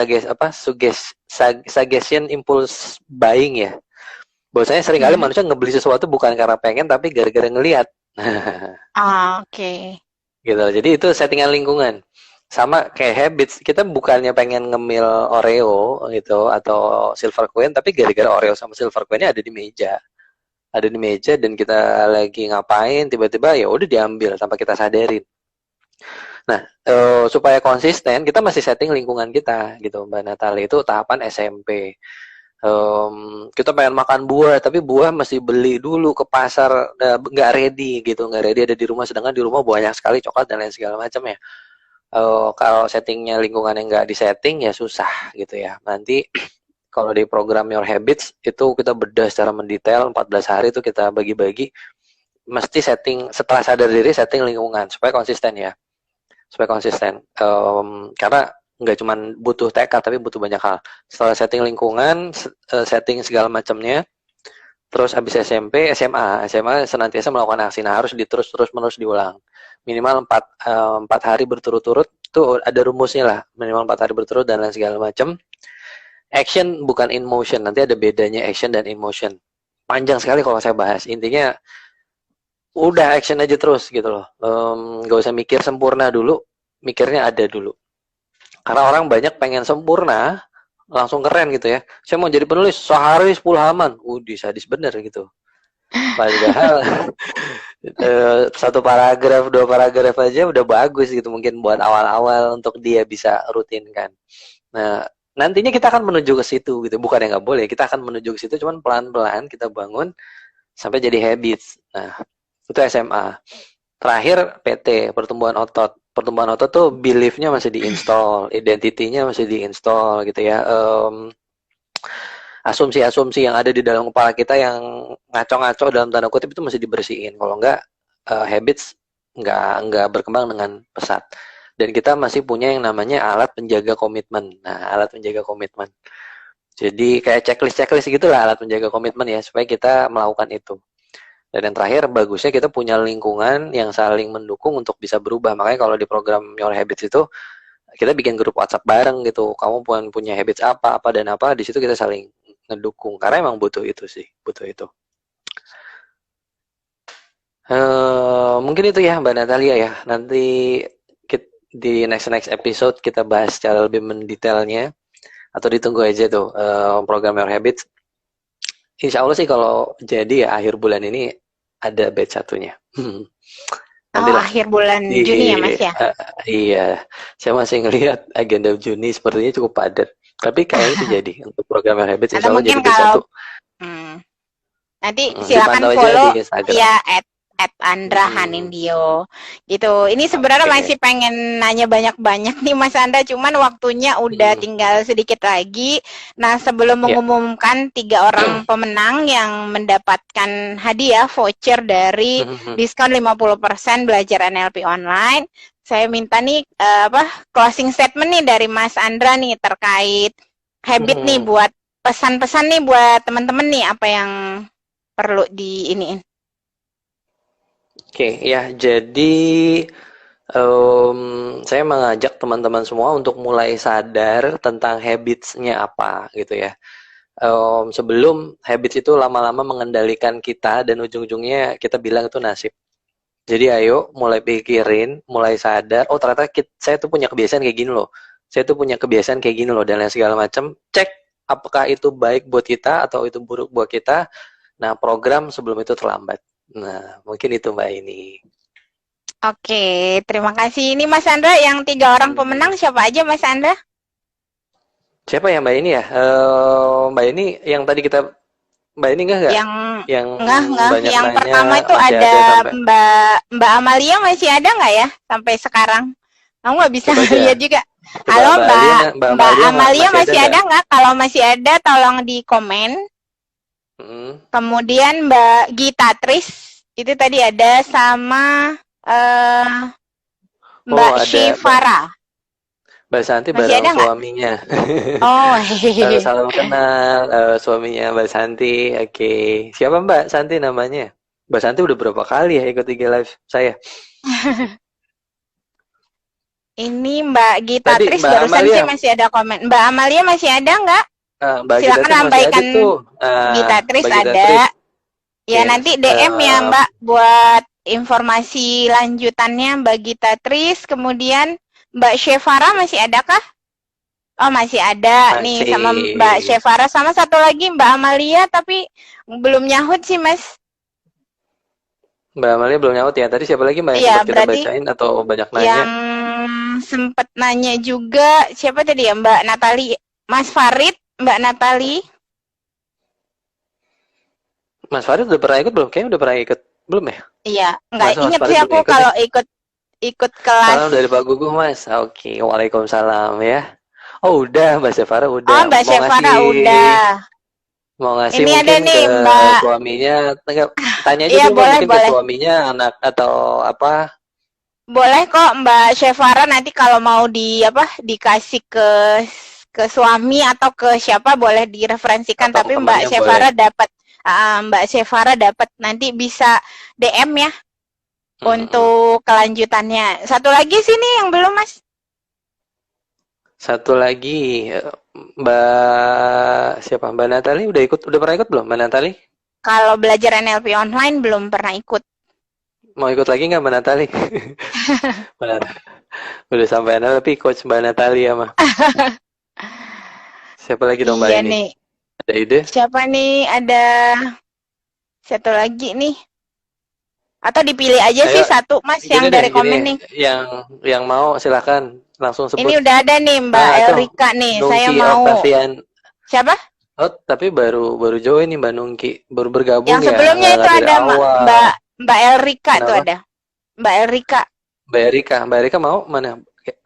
Speaker 2: suggestion impulse buying ya. Bahwasanya seringkali manusia ngebeli sesuatu bukan karena pengen tapi gara-gara ngelihat.
Speaker 1: Oke.
Speaker 2: Gitu. Jadi itu settingan lingkungan. Sama kayak habits, kita bukannya pengen ngemil Oreo gitu atau Silver Queen, tapi gara-gara Oreo sama Silver Queen-nya ada di meja. Dan kita lagi ngapain tiba-tiba ya udah diambil tanpa kita sadarin. Nah, supaya konsisten, kita masih setting lingkungan kita gitu, Mbak Natali. Itu tahapan SMP. Kita pengen makan buah, tapi buah masih beli dulu ke pasar, nggak ready gitu, nggak ready ada di rumah, sedangkan di rumah banyak sekali coklat dan lain segala macam ya. Kalau settingnya lingkungan yang nggak disetting ya susah gitu ya. Nanti kalau di program Your Habits itu kita bedah secara mendetail, 14 hari itu kita bagi-bagi, mesti setting setelah sadar diri, setting lingkungan supaya konsisten ya, supaya konsisten. Karena nggak cuma butuh tekad tapi butuh banyak hal. Setelah setting lingkungan, setting segala macamnya, terus habis SMP, SMA senantiasa melakukan aksi. Nah, harus terus menerus diulang. Minimal 4 hari berturut-turut, tuh ada rumusnya lah. Minimal 4 hari berturut dan lain segala macam. Action bukan in motion. Nanti ada bedanya action dan in motion. Panjang sekali kalau saya bahas. Intinya udah action aja terus gitu loh. Gak usah mikir sempurna dulu, mikirnya ada dulu. Karena orang banyak pengen sempurna, langsung keren gitu ya. Saya mau jadi penulis sehari 10 halaman. Sadis bener gitu. Padahal satu paragraf, 2 paragraf aja udah bagus gitu, mungkin buat awal-awal untuk dia bisa rutin kan. Nah, nantinya kita akan menuju ke situ gitu. Bukan yang nggak boleh, kita akan menuju ke situ, cuman pelan-pelan kita bangun sampai jadi habits. Nah, itu SMA. Terakhir PT, pertumbuhan otot. Pertumbuhan otot tuh belief-nya masih diinstal, identitinya masih diinstal gitu ya. Asumsi-asumsi yang ada di dalam kepala kita yang ngaco-ngaco dalam tanda kutip itu masih dibersihin. Kalau enggak, habits enggak berkembang dengan pesat. Dan kita masih punya yang namanya alat penjaga komitmen. Nah, alat penjaga komitmen. Jadi kayak checklist gitulah alat penjaga komitmen ya, supaya kita melakukan itu. Dan yang terakhir, bagusnya kita punya lingkungan yang saling mendukung untuk bisa berubah. Makanya kalau di program Your Habits itu, kita bikin grup WhatsApp bareng gitu. Kamu punya habits apa dan apa, di situ kita saling ngedukung. Karena emang butuh itu sih, butuh itu. Mungkin itu ya Mbak Natalia ya. Nanti di next episode kita bahas secara lebih mendetailnya. Atau ditunggu aja tuh program Your Habits. Insya Allah sih kalau jadi ya akhir bulan ini ada batch satunya.
Speaker 1: Akhir bulan Juni ya Mas ya?
Speaker 2: Iya, saya masih ngelihat agenda Juni sepertinya cukup padat. Tapi kayaknya itu jadi untuk program Your Habits insya Allah jadi batch satu.
Speaker 1: Nanti silakan follow ya @Andra Hanindio gitu. Ini sebenarnya masih pengen nanya banyak-banyak nih Mas Andra, cuman waktunya udah tinggal sedikit lagi. Nah, sebelum mengumumkan 3 orang pemenang yang mendapatkan hadiah voucher dari diskon 50% belajar NLP online, saya minta nih closing statement nih dari Mas Andra nih terkait habit nih, buat pesan-pesan nih buat teman-teman nih, apa yang perlu diiniin.
Speaker 2: Oke, ya, jadi saya mengajak teman-teman semua untuk mulai sadar tentang habits-nya apa gitu ya. Sebelum habits itu lama-lama mengendalikan kita dan ujung-ujungnya kita bilang itu nasib. Jadi ayo mulai pikirin, mulai sadar, oh ternyata saya tuh punya kebiasaan kayak gini loh. Saya tuh punya kebiasaan kayak gini loh dan lain segala macam. Cek apakah itu baik buat kita atau itu buruk buat kita. Nah, program sebelum itu terlambat. Nah, mungkin itu Mbak ini.
Speaker 1: Oke, terima kasih. Ini Mas Andra, yang 3 orang pemenang siapa aja Mas Andra?
Speaker 2: Siapa ya Mbak ini ya? Mbak ini yang tadi kita, Mbak ini enggak? Yang
Speaker 1: yang pertama itu ada Mbak Amalia, masih ada nggak ya sampai sekarang? Kamu nggak bisa lihat juga. Halo Mbak Amalia masih ada nggak? Kalau masih ada tolong di komen. Kemudian Mbak Gita Tris itu tadi ada, sama Mbak Shivara.
Speaker 2: Mbak Santi bareng suaminya. Salam kenal suaminya Mbak Santi. Oke. Siapa Mbak Santi namanya? Mbak Santi udah berapa kali ya ikut IG live saya?
Speaker 1: Ini Mbak Gita Tris barusan sih masih ada komen. Mbak Amalia masih ada nggak? Silakan abaikan Gita Tris ada. Ya nanti DM ya Mbak buat informasi lanjutannya Mbak Gita Tris. Kemudian Mbak Shevara masih ada kah? Oh masih ada nih sama Mbak Shevara, sama satu lagi Mbak Amalia tapi belum nyahut sih Mas.
Speaker 2: Mbak Amalia belum nyahut ya. Tadi siapa lagi Mbak yang kita bacain atau banyak nanya?
Speaker 1: Yang sempet nanya juga siapa tadi ya, Mbak Natali, Mas Farid, Mbak Natali.
Speaker 2: Mas Farid udah pernah ikut belum? Kayaknya udah pernah ikut belum ya?
Speaker 1: Iya, nggak inget
Speaker 2: Mas
Speaker 1: sih aku kalau ikut kelas.
Speaker 2: Salam dari Pak Gugu, Mas. Oke, waalaikumsalam ya. Oh udah, Mbak Syafara udah.
Speaker 1: Oh, Mbak Syafara udah.
Speaker 2: Mau ngasih
Speaker 1: ini
Speaker 2: mungkin
Speaker 1: ada nih,
Speaker 2: ke
Speaker 1: Mbak.
Speaker 2: Suaminya, tanya aja
Speaker 1: iya,
Speaker 2: dulu
Speaker 1: boleh,
Speaker 2: mungkin
Speaker 1: boleh.
Speaker 2: ke suaminya, anak atau apa.
Speaker 1: Boleh kok Mbak Syafara, nanti kalau mau dikasih ke suami atau ke siapa boleh direferensikan, atau tapi Mbak Syafara dapat Mbak Syafara dapat nanti bisa DM ya untuk kelanjutannya. Satu lagi sini yang belum, Mas.
Speaker 2: Satu lagi Mbak siapa? Mbak Natali udah pernah ikut belum Mbak Natali?
Speaker 1: Kalau belajar NLP online belum pernah ikut.
Speaker 2: Mau ikut lagi nggak Mbak Natali? Udah sampai NLP coach Mbak Natali ya mah. Siapa lagi dong Mbak ini? Nih. Ada ide?
Speaker 1: Siapa nih? Ada satu lagi nih. Atau dipilih aja sih satu, Mas, yang dari komen nih.
Speaker 2: Yang mau silakan langsung sebut.
Speaker 1: Ini udah ada nih Mbak Elrika nih. Nungki, saya mau. Octavian. Siapa?
Speaker 2: Oh, tapi baru join nih Mbak Nungki, baru bergabung
Speaker 1: yang
Speaker 2: ya.
Speaker 1: Yang sebelumnya itu ada Mbak Elrika. Kenapa? Tuh ada. Mbak Elrika.
Speaker 2: Mbak Elrika mau mana?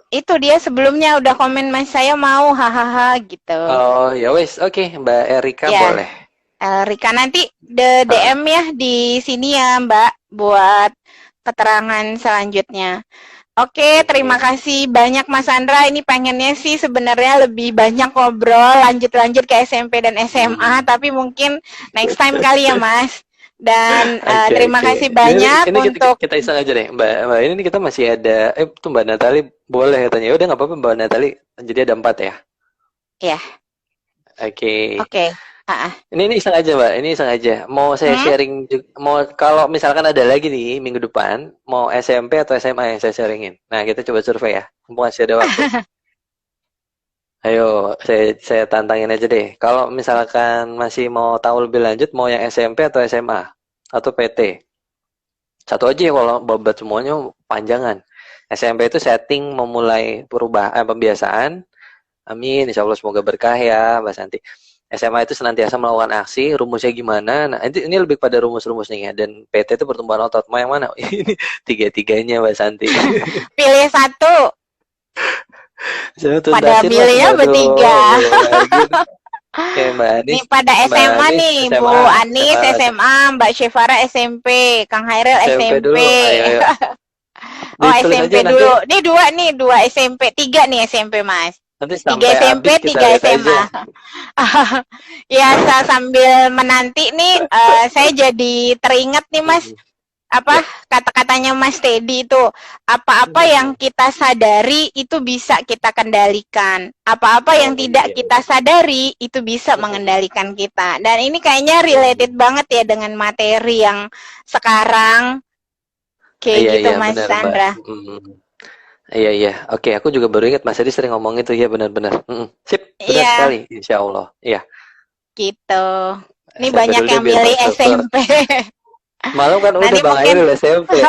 Speaker 1: Itu dia sebelumnya udah komen, Mas, saya mau hahaha gitu.
Speaker 2: Oh, ya wes, oke, Mbak Elrika ya. Boleh.
Speaker 1: Elrika nanti DM ya di sini ya, Mbak, buat keterangan selanjutnya. Oke, terima kasih banyak Mas Andra. Ini pengennya sih sebenarnya lebih banyak ngobrol, lanjut ke SMP dan SMA, tapi mungkin next time kali ya, Mas. Dan terima kasih banyak
Speaker 2: ini
Speaker 1: untuk
Speaker 2: kita iseng aja deh, Mbak. Ini kita masih ada tuh Mbak Natali boleh katanya. Udah nggak apa-apa Mbak Natali. Jadi ada 4 ya?
Speaker 1: Iya. Oke.
Speaker 2: Ini iseng aja Mbak, ini iseng aja. Mau saya sharing juga, kalau misalkan ada lagi nih minggu depan, mau SMP atau SMA yang saya sharingin. Nah kita coba survei ya, mumpung masih ada waktu. Ayo, saya tantangin aja deh. Kalau misalkan masih mau tahu lebih lanjut, mau yang SMP atau SMA atau PT. Satu aja ya kalau babat semuanya panjangan. SMP itu setting memulai pembiasaan. Amin, insya Allah semoga berkah ya Mbak Santi. SMA itu senantiasa melakukan aksi, rumusnya gimana? Nah, ini lebih pada rumus-rumusnya ya. Dan PT itu pertumbuhan otot. Mau yang mana? Ini tiga-tiganya Mbak Santi.
Speaker 1: Pilih satu. Pada pilihnya bertiga.
Speaker 2: Oke, Mbak Anis.
Speaker 1: Nih pada SMA nih, SMA, Bu Anis SMA, Mbak Syafara SMP, Kang Hairil SMP.
Speaker 2: Dulu,
Speaker 1: oh SMP dulu. Nanti. Nih dua SMP, 3 nih SMP Mas.
Speaker 2: Nanti
Speaker 1: 3 SMP, 3 SMA. Ya, sambil menanti nih, saya jadi teringat nih Mas, kata-katanya Mas Teddy itu, apa-apa yang kita sadari itu bisa kita kendalikan, apa-apa yang tidak kita sadari itu bisa mengendalikan kita. Dan ini kayaknya related banget ya dengan materi yang sekarang kayak gitu Mas Sandra.
Speaker 2: Iya. Oke, aku juga baru ingat Mas Edi sering ngomong itu ya, benar-benar. Sip, benar sekali, insya Allah. Iya.
Speaker 1: Gitu. Ini banyak yang milih SMP.
Speaker 2: Malam kan udah Bang Hairil SMP.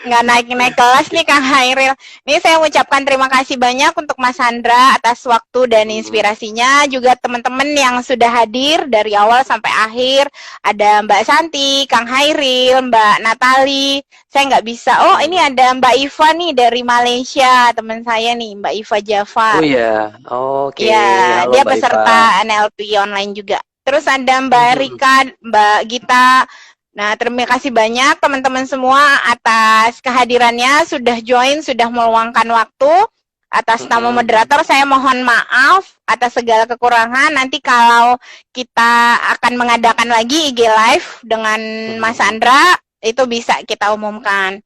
Speaker 1: Nggak naik-naik kelas nih Kang Hairil. Ini saya ucapkan terima kasih banyak untuk Mas Sandra atas waktu dan inspirasinya. Juga teman-teman yang sudah hadir dari awal sampai akhir. Ada Mbak Santi, Kang Hairil, Mbak Natali. Saya nggak bisa. Oh, ini ada Mbak Iva nih dari Malaysia. Teman saya nih, Mbak Iva Jafar.
Speaker 2: Oh iya, oke.
Speaker 1: Ya, dia peserta NLP online juga. Terus ada Mbak Rika, Mbak Gita. Nah, terima kasih banyak teman-teman semua atas kehadirannya, sudah join, sudah meluangkan waktu. Atas nama moderator, saya mohon maaf atas segala kekurangan. Nanti kalau kita akan mengadakan lagi IG Live dengan Mas Andra, itu bisa kita umumkan.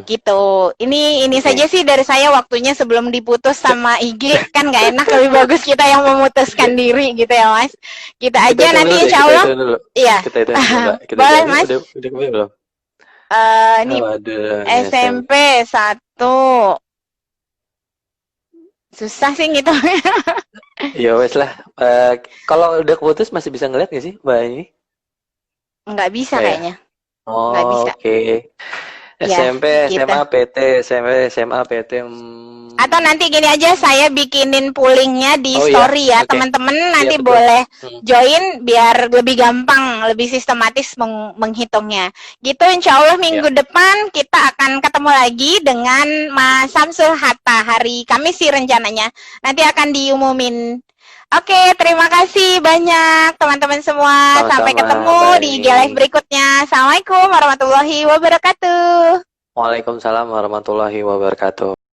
Speaker 1: Gitu. Ini saja sih dari saya, waktunya sebelum diputus sama IG, kan nggak enak, lebih bagus kita yang memutuskan diri gitu ya Mas. Kita aja nanti insya Allah. Iya. Boleh Mas.
Speaker 2: Udah kembali belum?
Speaker 1: Ini SMP 1. Susah sih gitu.
Speaker 2: Ya wes lah. Kalau udah keputus masih bisa ngeliat nggak sih Mbak ini?
Speaker 1: Nggak bisa kayaknya.
Speaker 2: Oh, oke. SMP,
Speaker 1: gitu.
Speaker 2: SMA, PT, SMP, SMA, PT.
Speaker 1: Atau nanti gini aja, saya bikinin poolingnya di story ya, teman-teman nanti boleh join biar lebih gampang, lebih sistematis menghitungnya. Gitu, insya Allah minggu depan kita akan ketemu lagi dengan Mas Samsul Hatta hari Kamis sih rencananya. Nanti akan diumumin. Oke, terima kasih banyak teman-teman semua. Sampai ketemu di IG Live berikutnya. Assalamualaikum warahmatullahi wabarakatuh.
Speaker 2: Waalaikumsalam warahmatullahi wabarakatuh.